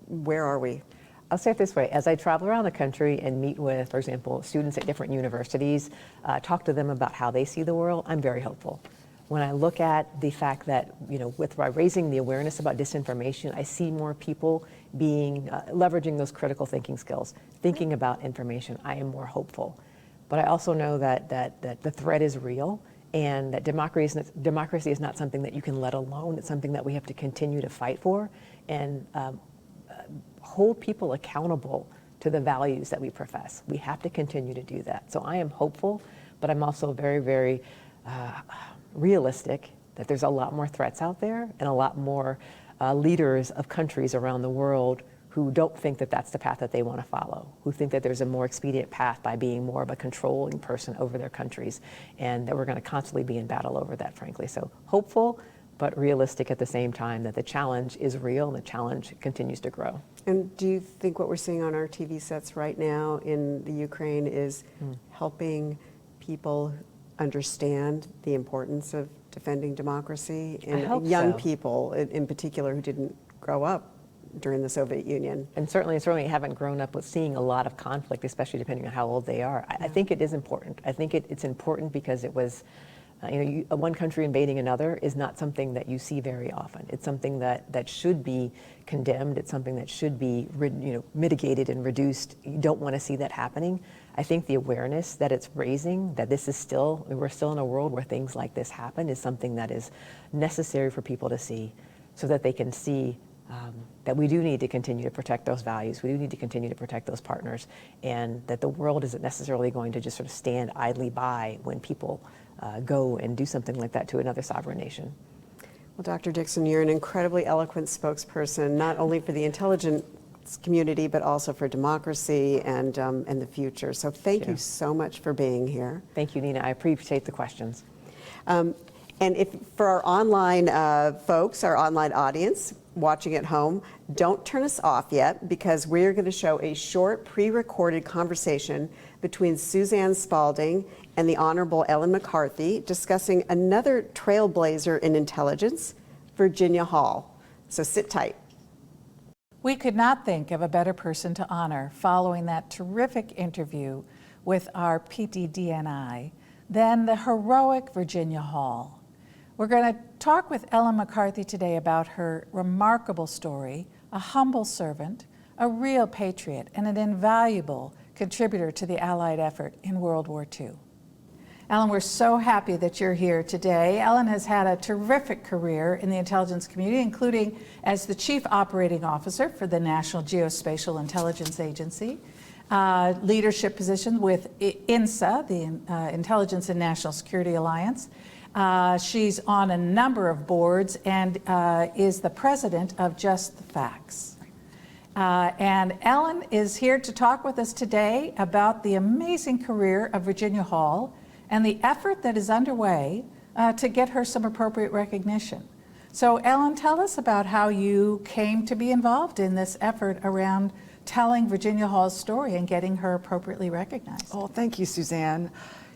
Where are we? I'll say it this way. As I travel around the country and meet with, for example, students at different universities, talk to them about how they see the world, I'm very hopeful. When I look at the fact that, with raising the awareness about disinformation, I see more people leveraging those critical thinking skills, thinking about information. I am more hopeful. But I also know that the threat is real, and that democracy is not something that you can let alone. It's something that we have to continue to fight for and hold people accountable to the values that we profess. We have to continue to do that. So I am hopeful, but I'm also very, very realistic that there's a lot more threats out there and a lot more leaders of countries around the world who don't think that that's the path that they want to follow, who think that there's a more expedient path by being more of a controlling person over their countries, and that we're going to constantly be in battle over that, frankly. So hopeful, but realistic at the same time, that the challenge is real and the challenge continues to grow. And do you think what we're seeing on our TV sets right now in the Ukraine is helping people understand the importance of defending democracy, and young people in particular who didn't grow up during the Soviet Union? And certainly haven't grown up with seeing a lot of conflict, especially depending on how old they are. I think it is important. I think it's important because it was, one country invading another is not something that you see very often. It's something that should be condemned. It's something that should be mitigated and reduced. You don't want to see that happening. I think the awareness that it's raising, that we're still in a world where things like this happen, is something that is necessary for people to see, so that they can see that we do need to continue to protect those values. We do need to continue to protect those partners, and that the world isn't necessarily going to just sort of stand idly by when people go and do something like that to another sovereign nation. Well, Dr. Dixon, you're an incredibly eloquent spokesperson, not only for the intelligence community, but also for democracy and the future. So thank you so much for being here. Thank you, Nina. I appreciate the questions. And for our online folks, our online audience watching at home, don't turn us off yet, because we're going to show a short pre-recorded conversation between Suzanne Spalding and the Honorable Ellen McCarthy discussing another trailblazer in intelligence, Virginia Hall. So sit tight. We could not think of a better person to honor following that terrific interview with our PDDNI than the heroic Virginia Hall. We're going to talk with Ellen McCarthy today about her remarkable story, a humble servant, a real patriot, and an invaluable contributor to the Allied effort in World War II. Ellen, we're so happy that you're here today. Ellen has had a terrific career in the intelligence community, including as the Chief Operating Officer for the National Geospatial-Intelligence Agency, leadership position with INSA, the Intelligence and National Security Alliance. She's on a number of boards and is the president of Just the Facts. And Ellen is here to talk with us today about the amazing career of Virginia Hall and the effort that is underway to get her some appropriate recognition. So Ellen, tell us about how you came to be involved in this effort around telling Virginia Hall's story and getting her appropriately recognized. Oh, thank you, Suzanne.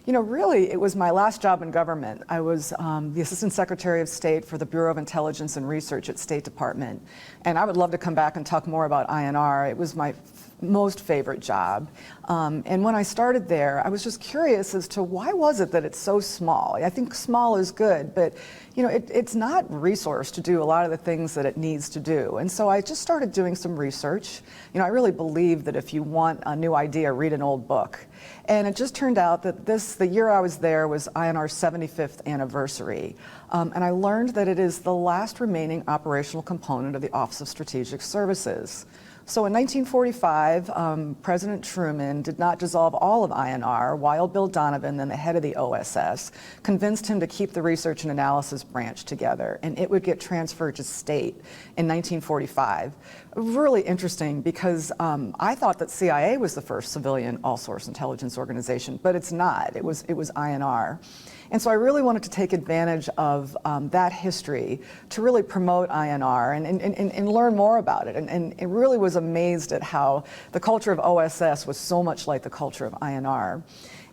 You know, really, it was my last job in government. I was the Assistant Secretary of State for the Bureau of Intelligence and Research at State Department. And I would love to come back and talk more about INR. It was my most favorite job. And when I started there, I was just curious as to why was it that it's so small? I think small is good, but you know, it's not resourced to do a lot of the things that it needs to do. And so I just started doing some research. You know, I really believe that if you want a new idea, read an old book. And it just turned out that the year I was there was INR's 75th anniversary. And I learned that it is the last remaining operational component of the Office of Strategic Services. So in 1945, President Truman did not dissolve all of INR. Wild Bill Donovan, then the head of the OSS, convinced him to keep the research and analysis branch together, and it would get transferred to state in 1945. Really interesting because I thought that CIA was the first civilian all-source intelligence organization, but it's not. It was INR. And so I really wanted to take advantage of that history to really promote INR and learn more about it. And it really was amazed at how the culture of OSS was so much like the culture of INR.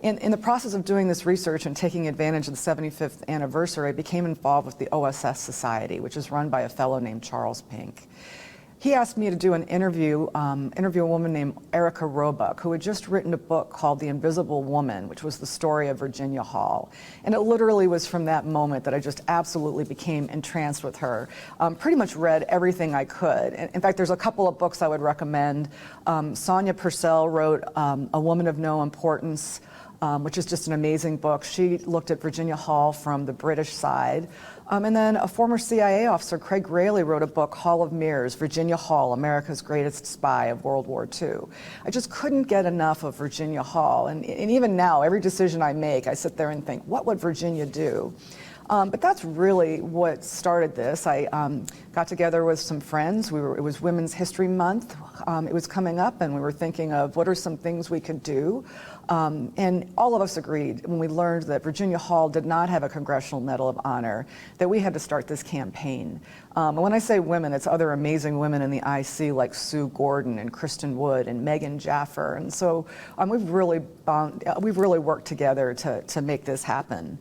In the process of doing this research and taking advantage of the 75th anniversary, I became involved with the OSS Society, which is run by a fellow named Charles Pink. He asked me to do an interview a woman named Erica Roebuck, who had just written a book called The Invisible Woman, which was the story of Virginia Hall. And it literally was from that moment that I just absolutely became entranced with her. Pretty much read everything I could. In fact, there's a couple of books I would recommend. Sonia Purcell wrote A Woman of No Importance, which is just an amazing book. She looked at Virginia Hall from the British side. And then a former CIA officer, Craig Raley, wrote a book, Hall of Mirrors, Virginia Hall, America's Greatest Spy of World War II. I just couldn't get enough of Virginia Hall. And even now, every decision I make, I sit there and think, what would Virginia do? But that's really what started this. I got together with some friends. It was Women's History Month. It was coming up, and we were thinking of what are some things we could do. And all of us agreed when we learned that Virginia Hall did not have a Congressional Medal of Honor, that we had to start this campaign. And when I say women, it's other amazing women in the IC like Sue Gordon and Kristen Wood and Megan Jaffer. And so we've really worked together to make this happen.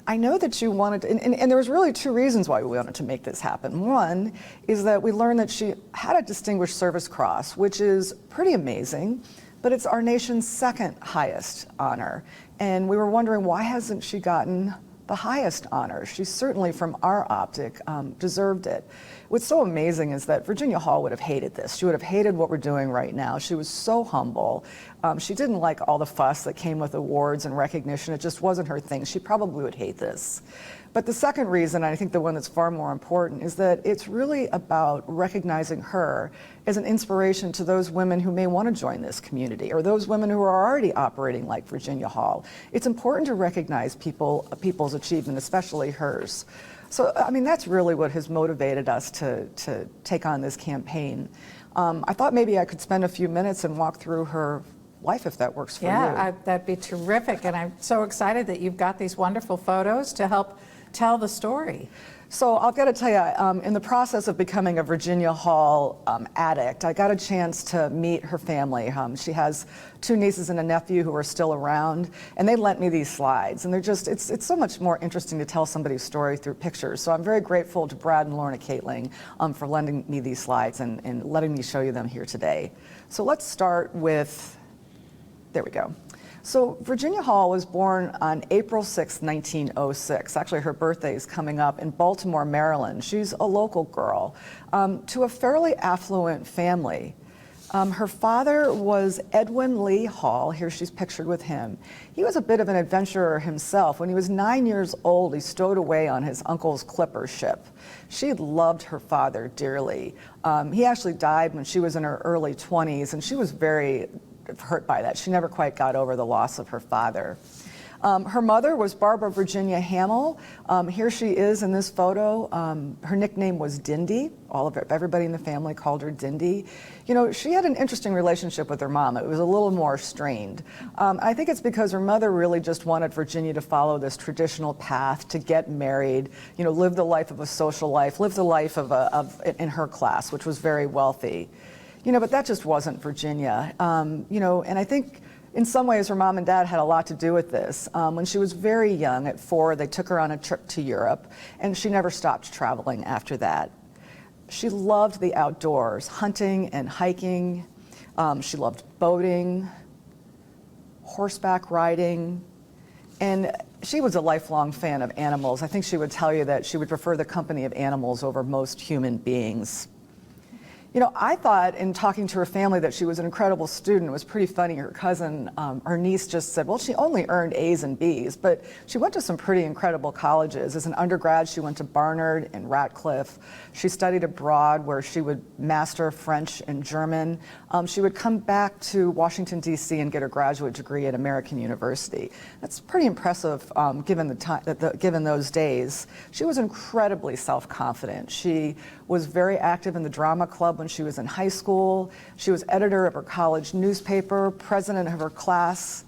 I know that you wanted, and there was really two reasons why we wanted to make this happen. One is that we learned that she had a Distinguished Service Cross, which is pretty amazing, but it's our nation's second highest honor. And we were wondering, why hasn't she gotten the highest honor? She certainly, from our optic, deserved it. What's so amazing is that Virginia Hall would have hated this. She would have hated what we're doing right now. She was so humble. She didn't like all the fuss that came with awards and recognition. It just wasn't her thing. She probably would hate this. But the second reason, I think the one that's far more important, is that it's really about recognizing her as an inspiration to those women who may want to join this community, or those women who are already operating like Virginia Hall. It's important to recognize people's achievement, especially hers. So, I mean, that's really what has motivated us to take on this campaign. I thought maybe I could spend a few minutes and walk through her life, if that works for you. Yeah, that'd be terrific. And I'm so excited that you've got these wonderful photos to help tell the story. So I've got to tell you, in the process of becoming a Virginia Hall addict, I got a chance to meet her family. She has two nieces and a nephew who are still around, and they lent me these slides. And they're just, it's so much more interesting to tell somebody's story through pictures. So I'm very grateful to Brad and Lorna Catling for lending me these slides and letting me show you them here today. So let's start with, there we go. So Virginia Hall was born on April 6, 1906. Actually, her birthday is coming up in Baltimore, Maryland. She's a local girl to a fairly affluent family. Her father was Edwin Lee Hall. Here she's pictured with him. He was a bit of an adventurer himself. When he was 9 years old, he stowed away on his uncle's clipper ship. She loved her father dearly. He actually died when she was in her early 20s, and she was very hurt by that. She never quite got over the loss of her father. Her mother was Barbara Virginia Hamill. Here she is in this photo. Her nickname was Dindy. Everybody in the family called her Dindy. You know, she had an interesting relationship with her mom. It was a little more strained. I think it's because her mother really just wanted Virginia to follow this traditional path, to get married, you know, live the life of a social life, live the life in her class, which was very wealthy. You know, but that just wasn't Virginia. You know, and I think in some ways, her mom and dad had a lot to do with this. When she was very young, at 4, they took her on a trip to Europe, and she never stopped traveling after that. She loved the outdoors, hunting and hiking. She loved boating, horseback riding, and she was a lifelong fan of animals. I think she would tell you that she would prefer the company of animals over most human beings. You know, I thought in talking to her family that she was an incredible student. It was pretty funny. Her cousin, her niece just said, well, she only earned A's and B's, but she went to some pretty incredible colleges. As an undergrad, she went to Barnard and Radcliffe. She studied abroad where she would master French and German. She would come back to Washington, D.C. and get her graduate degree at American University. That's pretty impressive given the time, given those days. She was incredibly self-confident. She was very active in the drama club when she was in high school. She was editor of her college newspaper, president of her class.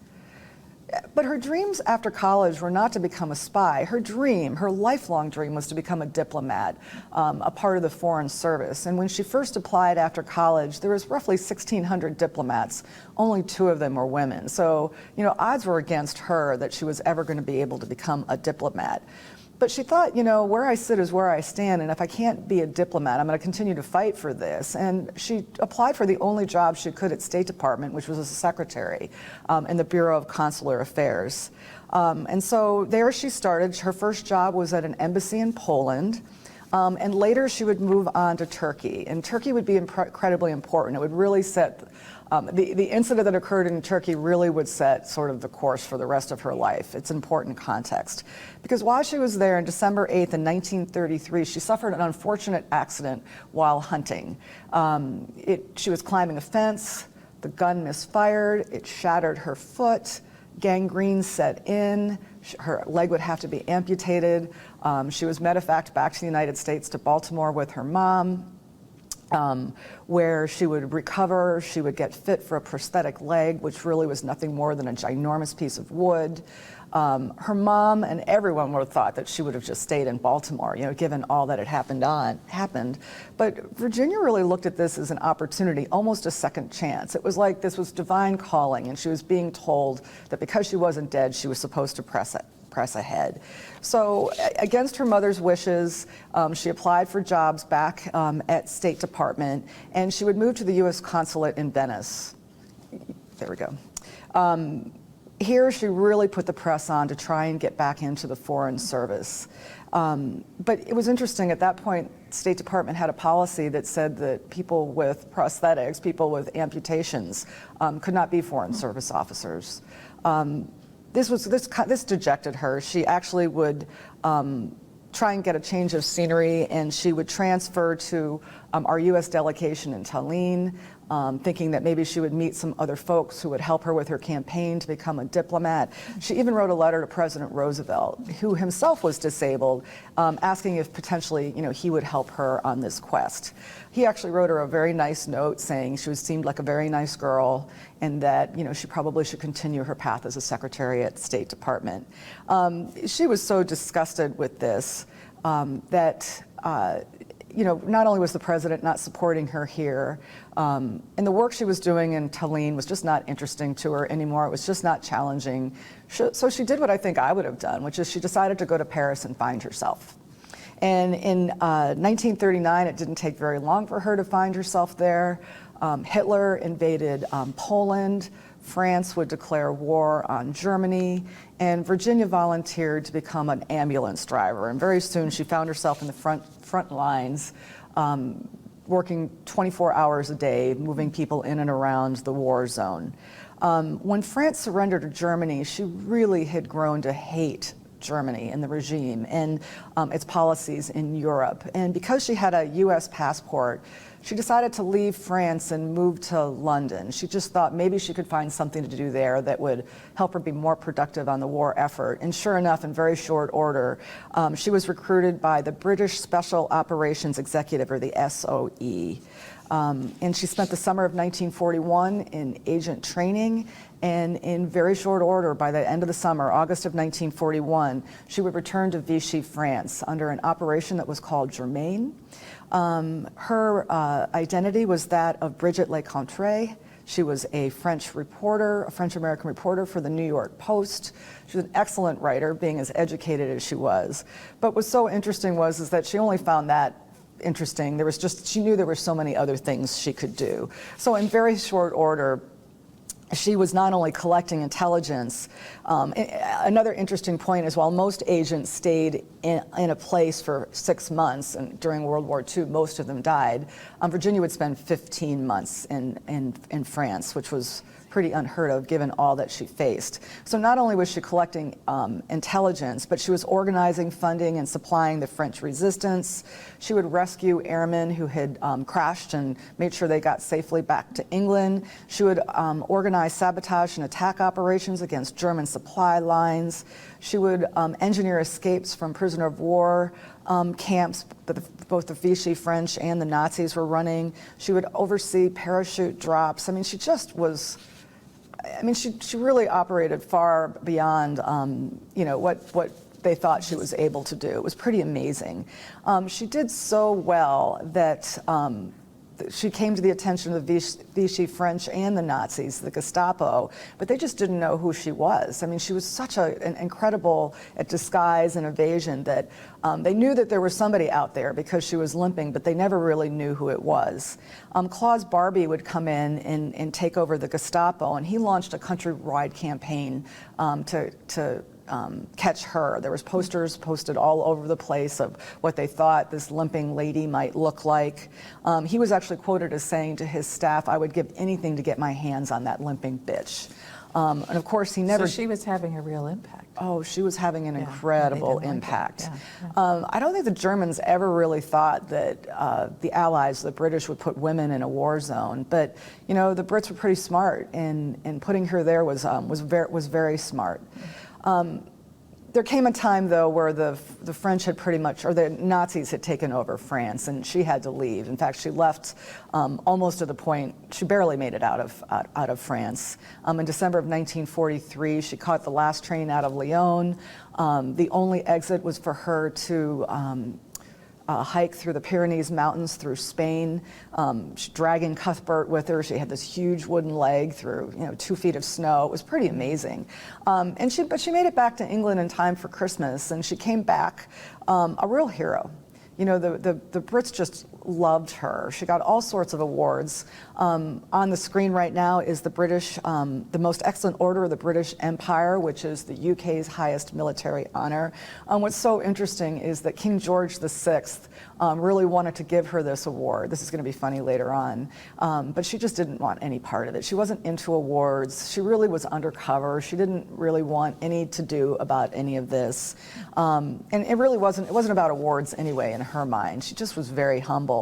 But her dreams after college were not to become a spy. Her dream, her lifelong dream, was to become a diplomat, a part of the Foreign Service. And when she first applied after college, there was roughly 1,600 diplomats. Only 2 of them were women. So, you know, odds were against her that she was ever going to be able to become a diplomat. But she thought, you know, where I sit is where I stand, and if I can't be a diplomat, I'm going to continue to fight for this. And she applied for the only job she could at State Department, which was as a secretary in the Bureau of Consular Affairs. And so there she started. Her first job was at an embassy in Poland. And later she would move on to Turkey. And Turkey would be incredibly important. It would really set, the incident that occurred in Turkey really would set sort of the course for the rest of her life. It's important context. Because while she was there on December 8th in 1933, she suffered an unfortunate accident while hunting. She was climbing a fence, the gun misfired, it shattered her foot, gangrene set in, her leg would have to be amputated. She was medevaced back to the United States to Baltimore with her mom, where she would recover. She would get fit for a prosthetic leg, which really was nothing more than a ginormous piece of wood. Her mom and everyone would have thought that she would have just stayed in Baltimore, you know, given all that had happened. But Virginia really looked at this as an opportunity, almost a second chance. It was like this was divine calling, and she was being told that because she wasn't dead, she was supposed to press ahead. So against her mother's wishes, she applied for jobs back at State Department, and she would move to the U.S. Consulate in Venice. There we go. Here she really put the press on to try and get back into the Foreign Service. But it was interesting, at that point, State Department had a policy that said that people with prosthetics, people with amputations, could not be Foreign Service officers. This dejected her. She actually would try and get a change of scenery, and she would transfer to our U.S. delegation in Tallinn, thinking that maybe she would meet some other folks who would help her with her campaign to become a diplomat. She even wrote a letter to President Roosevelt, who himself was disabled, asking if potentially, you know, he would help her on this quest. He actually wrote her a very nice note saying she seemed like a very nice girl, and that, you know, she probably should continue her path as a secretary at the State Department. She was so disgusted with this that you know, not only was the president not supporting her here, and the work she was doing in Tallinn was just not interesting to her anymore. It was just not challenging. So she did what I think I would have done, which is she decided to go to Paris and find herself. And in 1939, it didn't take very long for her to find herself there. Hitler invaded Poland. France would declare war on Germany, and Virginia volunteered to become an ambulance driver. And very soon she found herself in the front lines, working 24 hours a day, moving people in and around the war zone. When France surrendered to Germany, she really had grown to hate Germany and the regime and its policies in Europe. And because she had a US passport, she decided to leave France and move to London. She just thought maybe she could find something to do there that would help her be more productive on the war effort. And sure enough, in very short order, she was recruited by the British Special Operations Executive, or the SOE. And she spent the summer of 1941 in agent training, and in very short order, by the end of the summer, August of 1941, she would return to Vichy, France, under an operation that was called Germain. Her identity was that of Brigitte Lecontre. She was a French reporter, a French-American reporter for the New York Post. She was an excellent writer, being as educated as she was. But what's so interesting is that she only found that interesting. She knew there were so many other things she could do. So in very short order, she was not only collecting intelligence. Another interesting point is while most agents stayed in a place for 6 months, and during World War II, most of them died, Virginia would spend 15 months in France, which was pretty unheard of given all that she faced. So not only was she collecting intelligence, but she was organizing, funding, and supplying the French resistance. She would rescue airmen who had crashed and made sure they got safely back to England. She would organize sabotage and attack operations against German supply lines. She would engineer escapes from prisoner of war camps that both the Vichy French and the Nazis were running. She would oversee parachute drops. I mean, she just was... she really operated far beyond, what they thought she was able to do. It was pretty amazing. She did so well that she came to the attention of the Vichy French and the Nazis, the Gestapo, but they just didn't know who she was. I mean, she was such an incredible at disguise and evasion that they knew that there was somebody out there because she was limping, but they never really knew who it was. Klaus Barbie would come in and take over the Gestapo, and he launched a countrywide campaign to catch her. There was posters posted all over the place of what they thought this limping lady might look like. He was actually quoted as saying to his staff, "I would give anything to get my hands on that limping bitch." And of course, he never... So she was having a real impact. Oh, she was having an incredible impact. Yeah. I don't think the Germans ever really thought that the Allies, the British, would put women in a war zone. But, the Brits were pretty smart, and putting her there was very smart. There came a time, though, where the French had pretty much, or the Nazis had taken over France, and she had to leave. In fact, she left almost to the point, she barely made it out of France. In December of 1943, she caught the last train out of Lyon. The only exit was for her to hike through the Pyrenees Mountains through Spain, dragging Cuthbert with her. She had this huge wooden leg through 2 feet of snow. It was pretty amazing. But she made it back to England in time for Christmas, and she came back a real hero. The Brits just loved her. She got all sorts of awards. On the screen right now is the Most Excellent Order of the British Empire, which is the UK's highest military honor. What's so interesting is that King George VI really wanted to give her this award. This is going to be funny later on. But she just didn't want any part of it. She wasn't into awards. She really was undercover. She didn't really want any to do about any of this. And it wasn't about awards anyway in her mind. She just was very humble.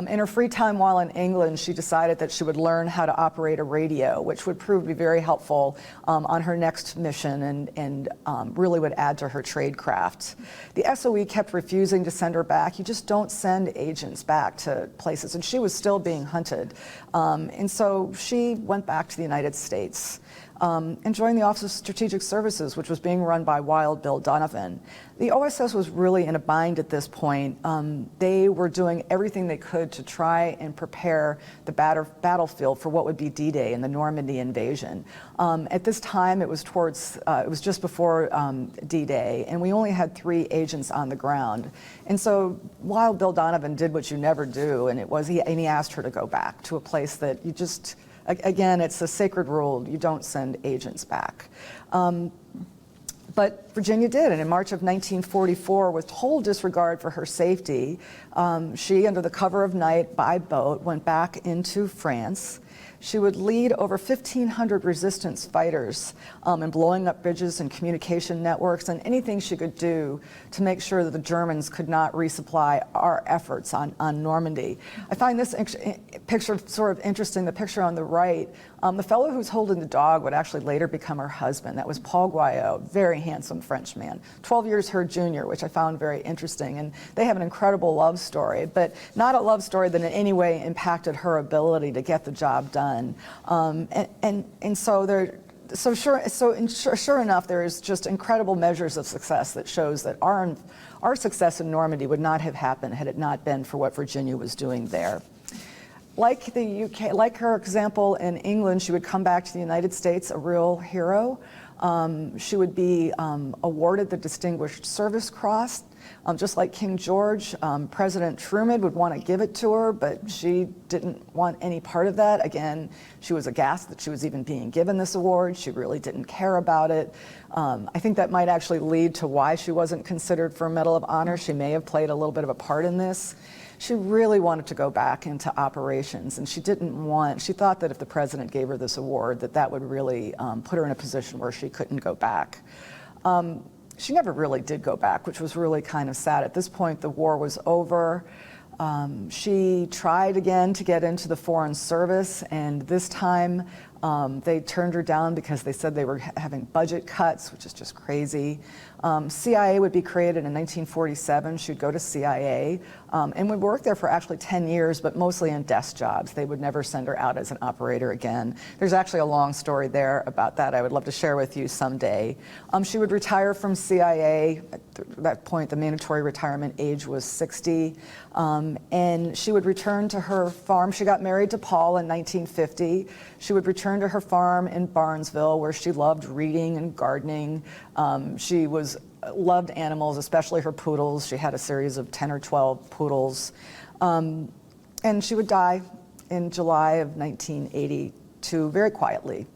In her free time while in England, she decided that she would learn how to operate a radio, which would prove to be very helpful on her next mission and really would add to her tradecraft. The SOE kept refusing to send her back. You just don't send agents back to places, and she was still being hunted. And so she went back to the United States. And joined the Office of Strategic Services, which was being run by Wild Bill Donovan. The OSS was really in a bind at this point. They were doing everything they could to try and prepare the battlefield for what would be D-Day and the Normandy invasion. At this time, it was just before D-Day, and we only had 3 agents on the ground. And so Wild Bill Donovan did what you never do, and he asked her to go back to a place that you just... Again, it's a sacred rule. You don't send agents back. But Virginia did, and in March of 1944, with total disregard for her safety, she, under the cover of night by boat, went back into France. She would lead over 1,500 resistance fighters in blowing up bridges and communication networks and anything she could do to make sure that the Germans could not resupply our efforts on Normandy. I find this picture sort of interesting, the picture on the right. The fellow who's holding the dog would actually later become her husband. That was Paul Guyot, very handsome French man, 12 years her junior, which I found very interesting. And they have an incredible love story, but not a love story that in any way impacted her ability to get the job done. Sure enough, there is just incredible measures of success that shows that our success in Normandy would not have happened had it not been for what Virginia was doing there. Like the UK, like her example in England, she would come back to the United States a real hero. She would be awarded the Distinguished Service Cross. Just like King George, President Truman would want to give it to her, but she didn't want any part of that. Again, she was aghast that she was even being given this award. She really didn't care about it. I think that might actually lead to why she wasn't considered for a Medal of Honor. She may have played a little bit of a part in this. She really wanted to go back into operations, and she thought that if the president gave her this award, that would really put her in a position where she couldn't go back. She never really did go back, which was really kind of sad. At this point, the war was over. She tried again to get into the Foreign Service, and this time they turned her down because they said they were having budget cuts, which is just crazy. CIA would be created in 1947. She'd go to CIA and would work there for actually 10 years, but mostly in desk jobs. They would never send her out as an operator again. There's actually a long story there about that I would love to share with you someday. She would retire from CIA. At that point, the mandatory retirement age was 60. And she would return to her farm. She got married to Paul in 1950. She would return to her farm in Barnesville, where she loved reading and gardening. She loved animals, especially her poodles. She had a series of 10 or 12 poodles. And she would die in July of 1982, very quietly.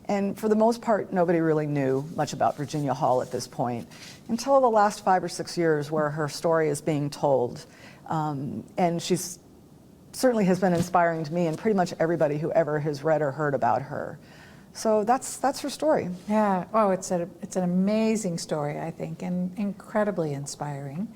And for the most part, nobody really knew much about Virginia Hall at this point, until the last 5 or 6 years where her story is being told. And she's certainly has been inspiring to me and pretty much everybody who ever has read or heard about her. So that's her story. Yeah. Oh, it's an amazing story, I think, and incredibly inspiring.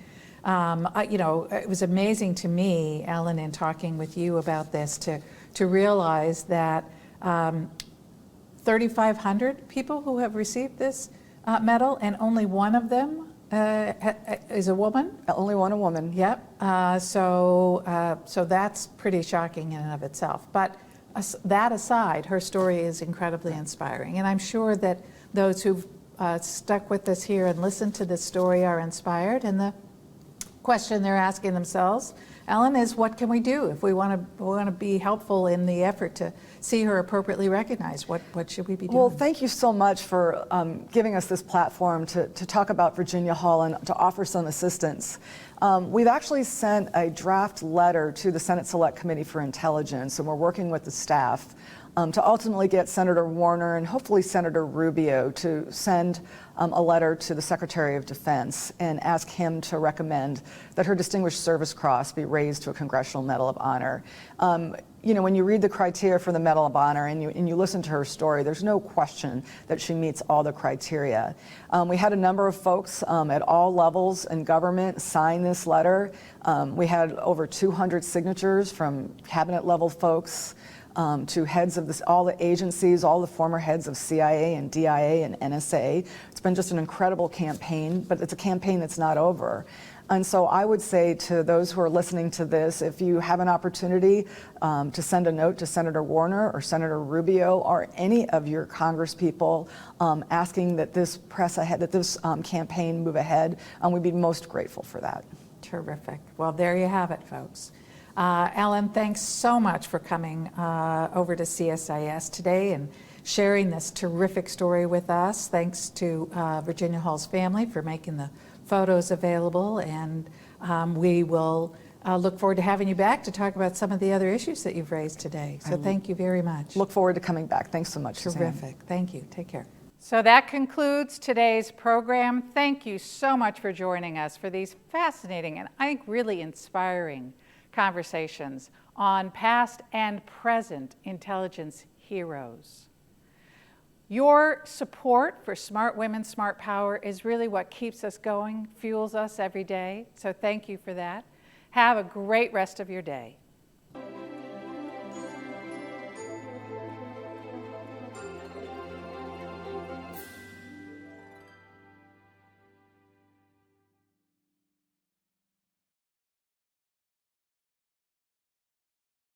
It was amazing to me, Ellen, in talking with you about this, to realize that 3,500 people who have received this medal, and only one of them is a woman. Only one a woman. Yep. So that's pretty shocking in and of itself. But that aside, her story is incredibly inspiring, and I'm sure that those who've stuck with us here and listened to this story are inspired. And the question they're asking themselves, Ellen, is what can we do if we want to be helpful in the effort to see her appropriately recognized? What should we be doing? Well, thank you so much for giving us this platform to talk about Virginia Hall and to offer some assistance. We've actually sent a draft letter to the Senate Select Committee for Intelligence, and we're working with the staff to ultimately get Senator Warner and hopefully Senator Rubio to send a letter to the Secretary of Defense and ask him to recommend that her Distinguished Service Cross be raised to a Congressional Medal of Honor. When you read the criteria for the Medal of Honor and you listen to her story, there's no question that she meets all the criteria. We had a number of folks at all levels in government sign this letter. We had over 200 signatures from cabinet level folks, to heads of all the agencies, all the former heads of CIA and DIA and NSA. It's been just an incredible campaign, but it's a campaign that's not over. And so I would say to those who are listening to this, if you have an opportunity to send a note to Senator Warner or Senator Rubio or any of your congresspeople asking that this press ahead, that this campaign move ahead, we'd be most grateful for that. Terrific. Well, there you have it, folks. Ellen, thanks so much for coming over to CSIS today and sharing this terrific story with us. Thanks to Virginia Hall's family for making the photos available, and we will look forward to having you back to talk about some of the other issues that you've raised today. So thank you very much. Look forward to coming back. Thanks so much, Terrific. Suzanne. Thank you. Take care. So that concludes today's program. Thank you so much for joining us for these fascinating and I think really inspiring conversations on past and present intelligence heroes. Your support for Smart Women, Smart Power is really what keeps us going, fuels us every day. So thank you for that. Have a great rest of your day.